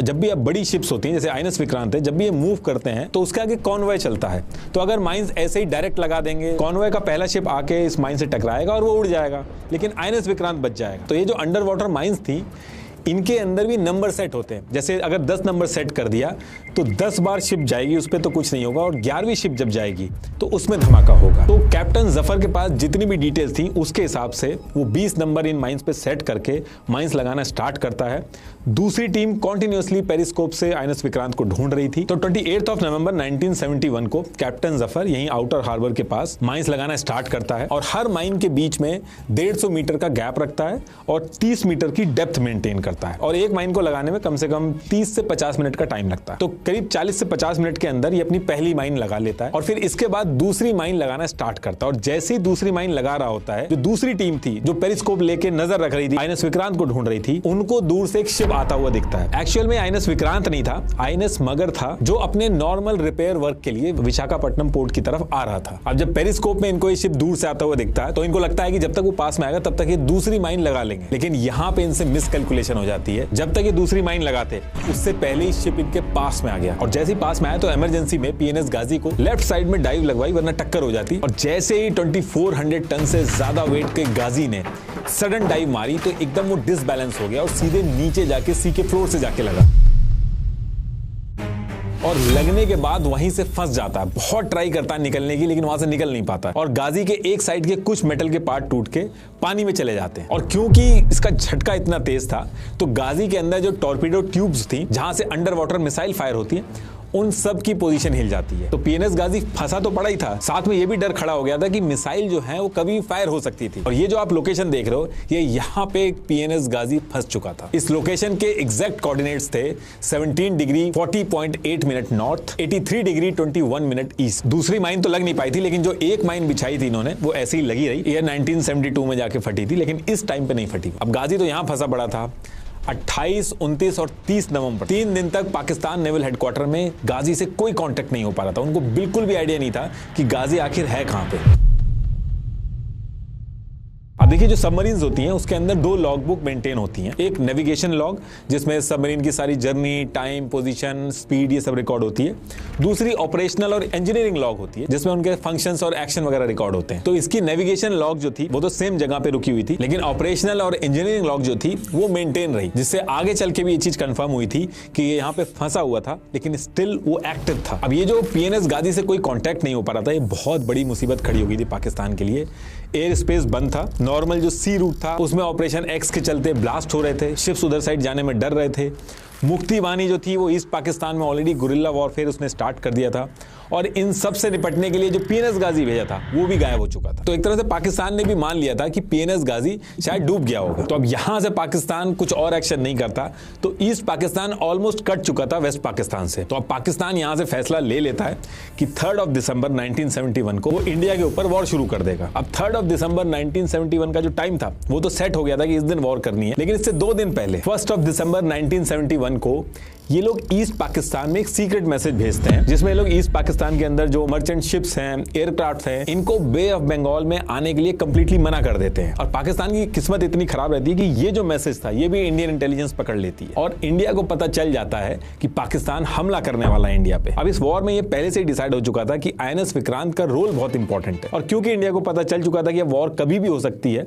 जब भी अब बड़ी शिप्स होती हैं जैसे आईएनएस विक्रांत है, जब भी ये मूव करते हैं तो उसके आगे कॉन्वॉय चलता है, तो अगर माइंस ऐसे ही डायरेक्ट लगा देंगे कॉन्वॉय का पहला शिप आके इस माइन से टकराएगा और वो उड़ जाएगा, लेकिन आईएनएस विक्रांत बच जाएगा। तो ये जो अंडर वाटर माइंस थी इनके अंदर भी नंबर सेट होते हैं। जैसे अगर 10 नंबर सेट कर दिया तो 10 बार शिप जाएगी उस पर तो कुछ नहीं होगा, और 11वीं शिप जब जाएगी तो उसमें धमाका होगा। तो कैप्टन जफर के पास जितनी भी डिटेल्स थी उसके हिसाब से वो 20 नंबर इन माइंस पे सेट करके माइंस लगाना स्टार्ट करता है। दूसरी टीम कॉन्टिन्यूसली पेरिस्कोप से आईएनएस विक्रांत को ढूंढ रही थी। तो 28 नवंबर 1971 को कैप्टन जफर यहीं आउटर हार्बर के पास माइंस लगाना स्टार्ट करता है और हर माइन के बीच में 150 मीटर का गैप रखता है और 30 मीटर की डेप्थ मेंटेन करता है। और एक माइन को लगाने में कम से कम 30 से 50 मिनट का टाइम लगता है। तो करीब 40 से 50 मिनट के अंदर ये अपनी पहली माइन लगा लेता है और फिर इसके बाद दूसरी माइन लगाना स्टार्ट करता है। और जैसे ही दूसरी माइन लगा रहा होता है, जो दूसरी टीम थी जो पेरिस्कोप लेके नजर रख रही थी आईएनएस विक्रांत को ढूंढ रही थी, उनको दूर से एक शिप आता हुआ दिखता है। एक्चुअल में आईएनएस विक्रांत नहीं था, आईएनएस मगर था जो अपने नॉर्मल रिपेयर वर्क के लिए विशाखापट्टनम पोर्ट की तरफ आ रहा था। अब जब पेरिस्कोप में इनको ये शिप दूर से आता हुआ दिखता है तो इनको लगता है कि जब तक वो पास में आएगा तब तक ये दूसरी माइन लगा लेंगे, लेकिन यहाँ पे इनसे मिसकैलकुलेशन हो जाती है। जब तक ये दूसरी माइन लगाते उससे पहले ही शिप इनके पास में आ गया और जैसे ही पास में आया तो इमरजेंसी में पीएनएस गाजी को लेफ्ट साइड में डाइव लगवाई वरना टक्कर हो जाती। और जैसे ही 2400 टन से ज्यादा वेट के गाजी ने सडन डाइव मारी तो एकदम वो डिसबैलेंस हो गया और सीधे नीचे जाके सी के फ्लोर से जाके लगा और लगने के बाद वहीं से फंस जाता है। बहुत ट्राई करता है निकलने की लेकिन वहां से निकल नहीं पाता और गाजी के एक साइड के कुछ मेटल के पार्ट टूट के पानी में चले जाते हैं। और क्योंकि इसका झटका इतना तेज था तो गाजी के अंदर जो टॉर्पीडो ट्यूब्स थी जहां से अंडर वाटर मिसाइल फायर होती है उन सब की पोजीशन हिल जाती है। तो पीएनएस गाजी फंसा तो पड़ा ही था, साथ में ये भी डर खड़ा हो गया था कि मिसाइल जो है वो कभी फायर हो सकती थी। और ये जो आप लोकेशन देख रहे हो ये यहाँ पे एक पीएनएस गाजी फंस चुका था। इस लोकेशन के एग्जैक्ट कोऑर्डिनेट्स थे 17 degree 40.8 minute north, 83 degree 21 minute east. दूसरी माइन तो लग नहीं पाई थी लेकिन जो एक माइन बिछाई थी इन्होंने वो ऐसे ही लगी रही। ये 1972 में जाके फटी थी लेकिन इस टाइम पे नहीं फटी। अब गाजी तो यहाँ फंसा पड़ा था। 28, 29 और 30 नवंबर 3 दिन तक पाकिस्तान नेवल हेडक्वार्टर में गाजी से कोई कांटेक्ट नहीं हो पा रहा था। उनको बिल्कुल भी आइडिया नहीं था कि गाजी आखिर है कहां पे। अब देखिए जो सबमरीन्स होती हैं उसके अंदर 2 लॉग बुक मेंटेन होती हैं। एक नेविगेशन लॉग जिसमें सबमरीन की सारी जर्नी, टाइम, पोजीशन, स्पीड ये सब रिकॉर्ड होती है। दूसरी ऑपरेशनल और इंजीनियरिंग लॉग होती है जिसमें उनके फंक्शंस और एक्शन वगैरह रिकॉर्ड होते हैं। तो इसकी नेविगेशन लॉग जो थी वो तो सेम जगह पे रुकी हुई थी लेकिन ऑपरेशनल और इंजीनियरिंग लॉग जो थी वो मेंटेन रही, जिससे आगे चल के भी ये चीज कंफर्म हुई थी कि ये यहाँ पे फंसा हुआ था लेकिन स्टिल वो एक्टिव था। अब ये जो पीएनएस गाजी से कोई कॉन्टैक्ट नहीं हो पा रहा था, ये बहुत बड़ी मुसीबत खड़ी हो गई थी पाकिस्तान के लिए। एयर स्पेस बंद था, नॉर्मल जो सी रूट था उसमें ऑपरेशन एक्स के चलते ब्लास्ट हो रहे थे, शिप्स उधर साइड जाने में डर रहे थे। मुक्ति वाहिनी जो थी वो ईस्ट पाकिस्तान में ऑलरेडी गुरिल्ला वॉरफेयर उसने स्टार्ट कर दिया था और इन सब से निपटने के लिए जो पीएनएस गाजी भेजा था वो भी गायब हो चुका था। तो एक तरह से पाकिस्तान ने भी मान लिया था कि पीएनएस गाजी शायद डूब गया होगा। तो अब यहां से पाकिस्तान कुछ और एक्शन नहीं करता तो ईस्ट पाकिस्तान ऑलमोस्ट कट चुका था वेस्ट पाकिस्तान से। तो अब पाकिस्तान यहां से फैसला ले लेता है कि 3 दिसंबर 1971 को वो इंडिया के ऊपर वॉर शुरू कर देगा। अब 3 दिसंबर 1971 का जो टाइम था वो तो सेट हो गया था कि इस दिन वॉर करनी है, लेकिन इससे 2 दिन पहले 1 दिसंबर 1971 को ये लोग ईस्ट पाकिस्तान में एक सीक्रेट मैसेज भेजते हैं जिसमें लोग ईस्ट पाकिस्तान के अंदर जो मर्चेंट शिप्स हैं, एयरक्राफ्ट हैं, इनको बे ऑफ बंगाल में आने के लिए कंप्लीटली मना कर देते हैं। और पाकिस्तान की किस्मत इतनी खराब रहती है कि ये जो मैसेज था ये भी इंडियन इंटेलिजेंस पकड़ लेती है और इंडिया को पता चल जाता है कि पाकिस्तान हमला करने वाला है इंडिया पे। अब इस वॉर में ये पहले से ही डिसाइड हो चुका था कि आईएनएस विक्रांत का रोल बहुत इंपॉर्टेंट है और क्योंकि इंडिया को पता चल चुका था कि वॉर कभी भी हो सकती है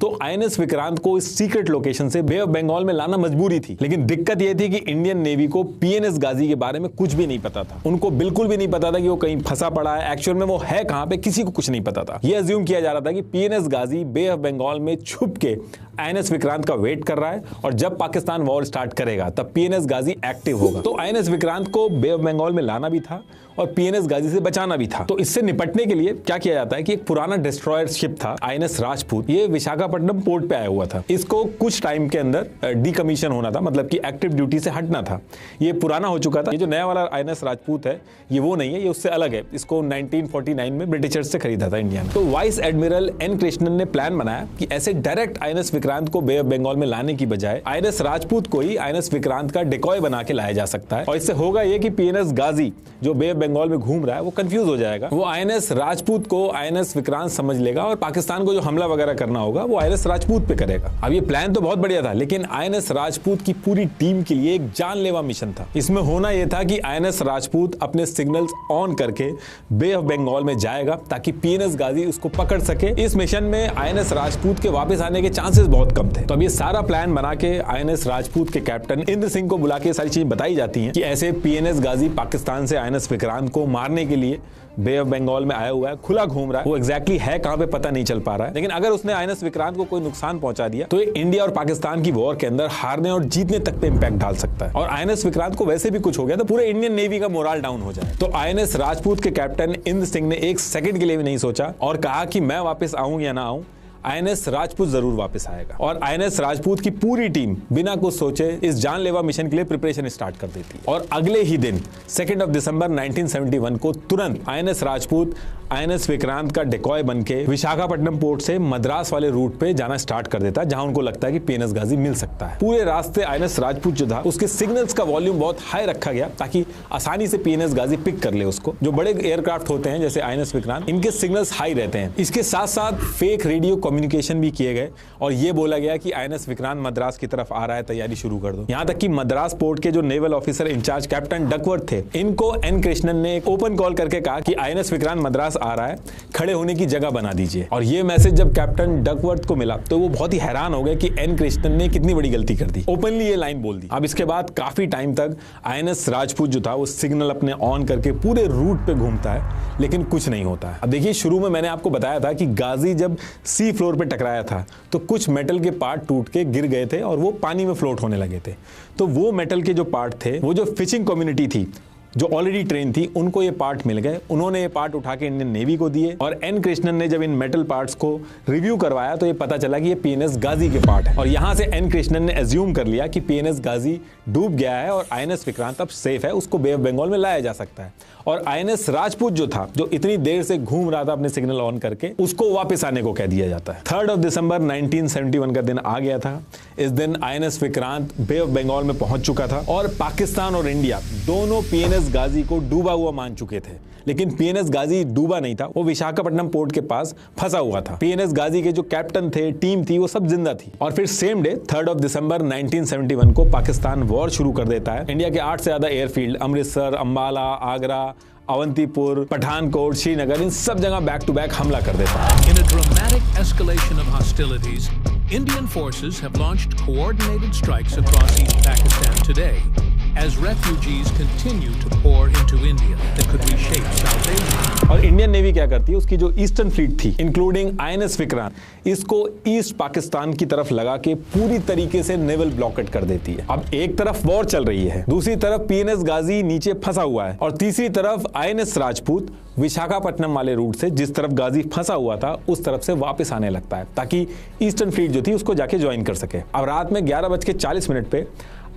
तो आईएनएस विक्रांत को इस सीक्रेट लोकेशन से बे ऑफ बंगाल में लाना मजबूरी थी। लेकिन दिक्कत यह थी कि इंडियन नेवी नेवी को पीएनएस गाजी के बारे में कुछ भी नहीं पता था। उनको बिल्कुल भी नहीं पता था कि वो कहीं फंसा पड़ा है, एक्चुअल में वो है कहां पे, किसी को कुछ नहीं पता था। ये अज्यूम किया जा रहा था कि PNS Ghazi bay of Bengal में छुप के आईएनएस विक्रांत का वेट कर रहा है और जब पाकिस्तान वॉर स्टार्ट करेगा तब पीएनएस गाजी एक्टिव होगा। तो आईएनएस विक्रांत को बे ऑफ बंगाल में लाना भी था और पीएनएस गाजी से बचाना भी था। तो इससे निपटने के लिए क्या किया जाता है कि एक पुराना डिस्ट्रॉयर शिप था आईएनएस राजपूत, ये विशाखापट्टनम पोर्ट पे आया हुआ था। इसको कुछ टाइम के अंदर डीकमीशन होना था, मतलब कि एक्टिव ड्यूटी से हटना था। ये पुराना हो चुका था। ये जो नया वाला आईएनएस राजपूत है ये वो नहीं है, ये उससे अलग है। इसको 1949 में ब्रिटिशर्स से खरीदा था इंडिया ने। तो वाइस एडमिरल एन कृष्णन ने प्लान बनाया कि ऐसे डायरेक्ट आईएनएस विक्रांत को बे ऑफ बंगाल में लाने की बजाय आईएनएस राजपूत को ही आईएनएस विक्रांत का डिकॉय बना के लाया जा सकता है। और इससे होगा ये कि पीएनएस गाजी जो बे ऑफ बंगाल में घूम रहा है वो कंफ्यूज हो जाएगा। वो आईएनएस राजपूत को आईएनएस विक्रांत समझ लेगा और पाकिस्तान को जो हमला वगैरह करना होगा वो आईएनएस राजपूत पे करेगा। अब ये प्लान तो बहुत बढ़िया था, लेकिन आईएनएस राजपूत की पूरी टीम के लिए एक जानलेवा मिशन था। इसमें होना यह था कि आईएनएस राजपूत अपने सिग्नल्स ऑन करके बे ऑफ बंगाल में जाएगा ताकि पीएनएस गाजी उसको पकड़ सके। इस मिशन में आईएनएस राजपूत के वापस आने के चांसेस बहुत कम थे। तो अब ये सारा प्लान बना के आईएनएस राजपूत के कैप्टन इंद्र सिंह को बुला के सारी चीजें बताई जाती हैं कि ऐसे पीएनएस गाजी पाकिस्तान से आईएनएस विक्रांत को मारने के लिए बे ऑफ बंगाल में आया हुआ है, खुला घूम रहा है। वो एग्जैक्टली है कहां पे पता नहीं चल पा रहा है, लेकिन अगर उसने आईएनएस विक्रांत को कोई नुकसान पहुंचा दिया तो ये इंडिया और पाकिस्तान की वॉर के अंदर हारने और जीतने तक पे इंपैक्ट डाल सकता है। और आईएनएस विक्रांत को वैसे भी कुछ हो गया तो पूरे इंडियन नेवी का मोरल डाउन हो जाए। तो आईएनएस राजपूत के कैप्टन इंद्र सिंह ने एक सेकंड के लिए भी नहीं सोचा और कहा कि मैं वापस आऊं या ना आऊं, आईएनएस राजपूत जरूर वापस आएगा। और आईएनएस राजपूत की पूरी टीम बिना कुछ सोचे इस जानलेवा मिशन के लिए प्रिपरेशन स्टार्ट कर देती है। और अगले ही दिन 2 दिसंबर 1971 को तुरंत आईएनएस राजपूत आईएनएस विक्रांत का डिकॉय बनके विशाखापट्टनम पोर्ट से मद्रास वाले रूट पे जाना स्टार्ट कर देता है, जहां उनको लगता है कि पीएनएस गाजी मिल सकता है। पूरे रास्ते आईएनएस राजपूत जो था उसके सिग्नल्स का वॉल्यूम बहुत हाई रखा गया ताकि आसानी से पीएनएस गाजी पिक कर ले उसको। जो बड़े एयरक्राफ्ट होते हैं जैसे आईएनएस विक्रांत, इनके सिग्नल्स हाई रहते हैं। इसके साथ साथ फेक रेडियो कम्युनिकेशन भी किए गए और ये बोला गया कि आईएनएस विक्रांत मद्रास की तरफ आ रहा है, तैयारी शुरू कर दो। यहां तक कि मद्रास पोर्ट के जो naval officer in-charge captain Duckworth थे, इनको एन कृष्णन ने एक ओपन कॉल करके कहा कि आईएनएस विक्रांत मद्रास आ रहा है, खड़े होने की जगह बना दीजिए। और ये मैसेज जब कैप्टन डकवर्थ को मिला तो वो बहुत ही हैरान हो गए कि एन कृष्णन ने कितनी बड़ी गलती कर दी, ओपनली ये लाइन बोल दी। अब इसके बाद काफी टाइम तक आईएनएस राजपूत जो था वो सिग्नल अपने ऑन करके पूरे रूट पे घूमता है, लेकिन कुछ नहीं होता है। अब देखिए, शुरू में मैंने आपको बताया था कि गाजी जब सी फ्लोर पे टकराया था तो कुछ मेटल के पार्ट टूट के गिर गए थे और वो पानी में फ्लोट होने लगे थे। तो वो मेटल के जो पार्ट थे, वो जो फिशिंग कम्युनिटी थी जो ऑलरेडी ट्रेन थी, उनको ये पार्ट मिल गए। उन्होंने ये पार्ट उठा के इंडियन नेवी को दिए और एन कृष्णन ने जब इन मेटल पार्ट्स को रिव्यू करवाया तो ये पता चला कि ये पीएनएस गाजी के पार्ट है। और यहां से एन कृष्णन ने एज्यूम कर लिया कि पीएनएस गाजी डूब गया है और आईएनएस विक्रांत अब सेफ है, उसको बे ऑफ बंगाल में लाया जा सकता है। और आईएनएस राजपूत जो था, जो इतनी देर से घूम रहा था अपने सिग्नल ऑन करके, उसको वापस आने को कह दिया जाता है। 3 दिसंबर 1971 का दिन आ गया था। इस दिन INS Vikrant bay of Bengal में पहुंच चुका था और पाकिस्तान और इंडिया दोनों पीएनएस गाजी को डूबा हुआ मान चुके थे। लेकिन पीएनएस गाजी डूबा नहीं था, वो विशाखापट्टनम पोर्ट के पास फंसा हुआ था। पीएनएस गाजी के जो कैप्टन थे, टीम थी, वो सब जिंदा थी। और फिर सेम डे 3 दिसंबर 1971 को पाकिस्तान वॉर शुरू कर देता है। इंडिया के 8 से ज्यादा एयरफील्ड, अमृतसर, अंबाला, आगरा, अवंतीपुर, पठानकोट, श्रीनगर, इन सब जगह बैक टू बैक हमला कर देता है। In a dramatic escalation of hostilities, Indian forces have launched coordinated strikes across East Pakistan today as refugees continue to pour into India that could reshape South Asia. और इंडियन नेवी क्या करती है, उसकी जो ईस्टर्न फ्लीट थी इंक्लूडिंग आईएनएस विक्रांत, इसको ईस्ट पाकिस्तान की तरफ लगा के पूरी तरीके से नेवल ब्लॉकेट कर देती है। अब एक तरफ वॉर चल रही है, दूसरी तरफ पीएनएस गाजी नीचे फंसा हुआ है और तीसरी तरफ आईएनएस राजपूत विशाखापट्टनम वाले रूट से, जिस तरफ गाजी फंसा हुआ था, उस तरफ से वापस आने लगता है ताकि ईस्टर्न फ्लीट जो थी उसको जाके ज्वाइन कर सके। अब रात में 11:40 पे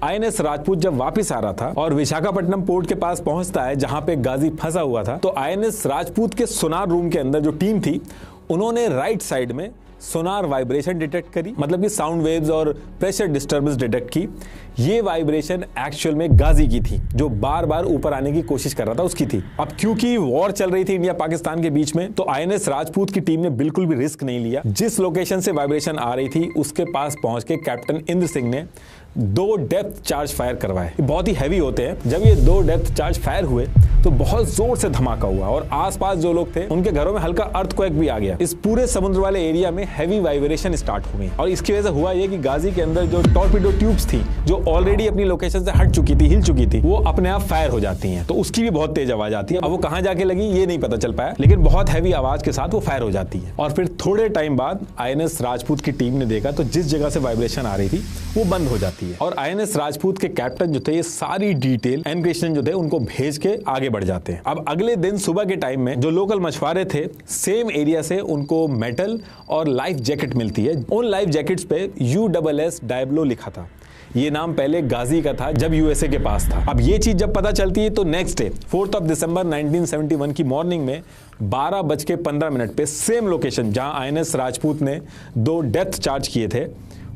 आईएनएस राजपूत जब वापस आ रहा था और विशाखापट्टनम पोर्ट के पास पहुंचता है जहां पे गाजी फंसा हुआ था, तो आईएनएस राजपूत के सोनार रूम के अंदर जो टीम थी, उन्होंने राइट साइड में सोनार वाइब्रेशन डिटेक्ट करी, मतलब कि साउंड वेव्स और प्रेशर डिस्टर्बेंस डिटेक्ट की। ये वाइब्रेशन एक्चुअल में गाजी की थी, जो बार बार ऊपर आने की कोशिश कर रहा था, उसकी थी। अब क्योंकि वॉर चल रही थी इंडिया पाकिस्तान के बीच में, तो आईएनएस राजपूत की टीम ने बिल्कुल भी रिस्क नहीं लिया। जिस लोकेशन से वाइब्रेशन आ रही थी उसके पास पहुंच के कैप्टन इंद्र सिंह ने 2 डेप्थ चार्ज फायर करवाए। बहुत ही हैवी होते हैं। जब ये 2 डेप्थ चार्ज फायर हुए तो बहुत जोर से धमाका हुआ और आसपास जो लोग थे उनके घरों में हल्का अर्थक्वेक भी आ गया। इस पूरे समुद्र वाले एरिया में हैवी वाइब्रेशन स्टार्ट हो गई और इसकी वजह से हुआ ये कि गाजी के अंदर जो टॉर्पीडो ट्यूब्स थी जो ऑलरेडी अपनी लोकेशन से हट चुकी थी, हिल चुकी थी, वो अपने आप फायर हो जाती हैं। तो उसकी भी बहुत तेज आवाज आती है। अब वो कहां जाके लगी ये नहीं पता चल पाया, लेकिन बहुत हैवी आवाज के साथ वो फायर हो जाती है। और फिर थोड़े टाइम बाद आईएनएस राजपूत की टीम ने देखा तो जिस जगह से वाइब्रेशन आ रही थी वो बंद हो जाती है और आईएनएस राजपूत के कैप्टन जो थे ये सारी डिटेल एनक्रिप्शन जो थे उनको भेज के आगे बढ़ जाते हैं। अब अगले दिन सुबह के टाइम में जो लोकल मछुआरे थे सेम एरिया से उनको मेटल और लाइफ जैकेट मिलती है। उन लाइफ जैकेट्स पे USS डायब्लो लिखा था। ये नाम पहले गाजी का था जब यूएसए के पास था। अब ये चीज जब पता चलती है तो नेक्स्ट डे 4 दिसंबर 1971 की मॉर्निंग में 12:15 पे सेम लोकेशन जहां आईएनएस राजपूत ने 2 डेप्थ चार्ज किए थे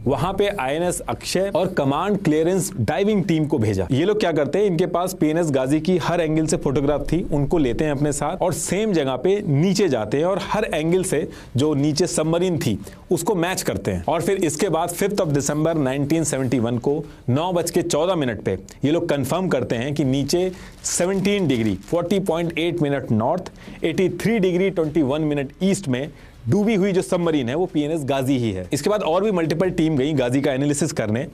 वहां पे आईएनएस अक्षय और कमांड क्लियरेंस डाइविंग टीम को भेजा। ये लोग क्या करते हैं, इनके पास पीएनएस गाजी की हर एंगल से फोटोग्राफ थी, उनको लेते हैं अपने साथ और सेम जगह पे नीचे जाते हैं और हर एंगल से जो नीचे सबमरीन थी उसको मैच करते हैं। और फिर इसके बाद 5 दिसंबर 1971 को 9:14 पे ये लोग कंफर्म करते हैं कि नीचे 17 degree 40.8 minute north, 83 degree 21 minute east में डूबी हुई जो सबमरीन है वो पीएनएस गाजी ही है। इसके बाद और भी मल्टीपल टीम गई गाजी का एनालिसिस करने।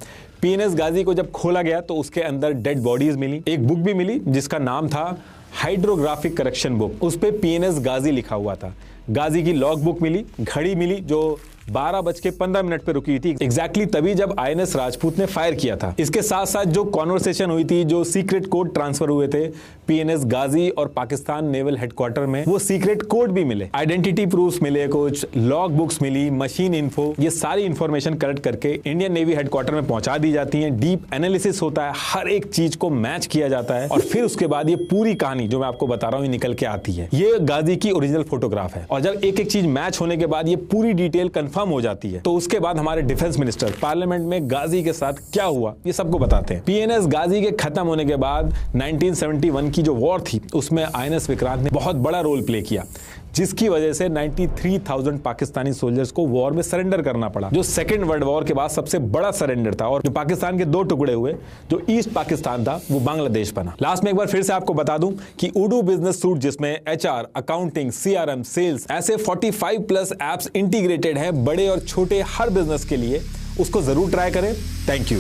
पीएनएस गाजी को जब खोला गया तो उसके अंदर डेड बॉडीज मिली, एक बुक भी मिली जिसका नाम था हाइड्रोग्राफिक करेक्शन बुक, उस पे पीएनएस गाजी लिखा हुआ था। गाजी की लॉग बुक मिली, घड़ी मिली जो 12:15 पे रुकी थी एग्जैक्टली तभी जब आईएनएस राजपूत ने फायर किया था। इसके साथ साथ जो कॉन्वर्सेशन हुई थी, जो सीक्रेट कोड ट्रांसफर हुए थे पीएनएस गाजी और पाकिस्तान नेवल हेडक्वार्टर में, वो सीक्रेट कोड भी मिले, आइडेंटिटी प्रूफ्स मिले, कुछ लॉग बुक्स मिली, मशीन इन्फो, ये सारी इंफॉर्मेशन कलेक्ट करके इंडियन नेवी हेडक्वार्टर में पहुंचा दी जाती है। डीप एनालिसिस होता है, हर एक चीज को मैच किया जाता है और फिर उसके बाद ये पूरी कहानी जो मैं आपको बता रहा हूँ निकल के आती है। ये गाजी की ओरिजिनल फोटोग्राफ है और जब एक एक चीज मैच होने के बाद ये पूरी डिटेल कंफर्म हो जाती है तो उसके बाद हमारे डिफेंस मिनिस्टर पार्लियामेंट में गाजी के साथ क्या हुआ ये सबको बताते हैं। पीएनएस गाजी के खत्म होने के बाद 1971 की जो वॉर थी उसमें आईएनएस विक्रांत ने बहुत बड़ा रोल प्ले किया, जिसकी वजह से 93,000 पाकिस्तानी सोल्जर्स को वॉर में सरेंडर करना पड़ा, जो सेकेंड वर्ल्ड वॉर के बाद सबसे बड़ा सरेंडर था। और जो पाकिस्तान के 2 टुकड़े हुए, जो ईस्ट पाकिस्तान था वो बांग्लादेश बना। लास्ट में एक बार फिर से आपको बता दूं कि उडू बिजनेस सूट जिसमें एचआर, अकाउंटिंग, CRM, सेल्स ऐसे 45+ एप्स इंटीग्रेटेड हैं बड़े और छोटे हर बिजनेस के लिए, उसको जरूर ट्राई करें। Thank you.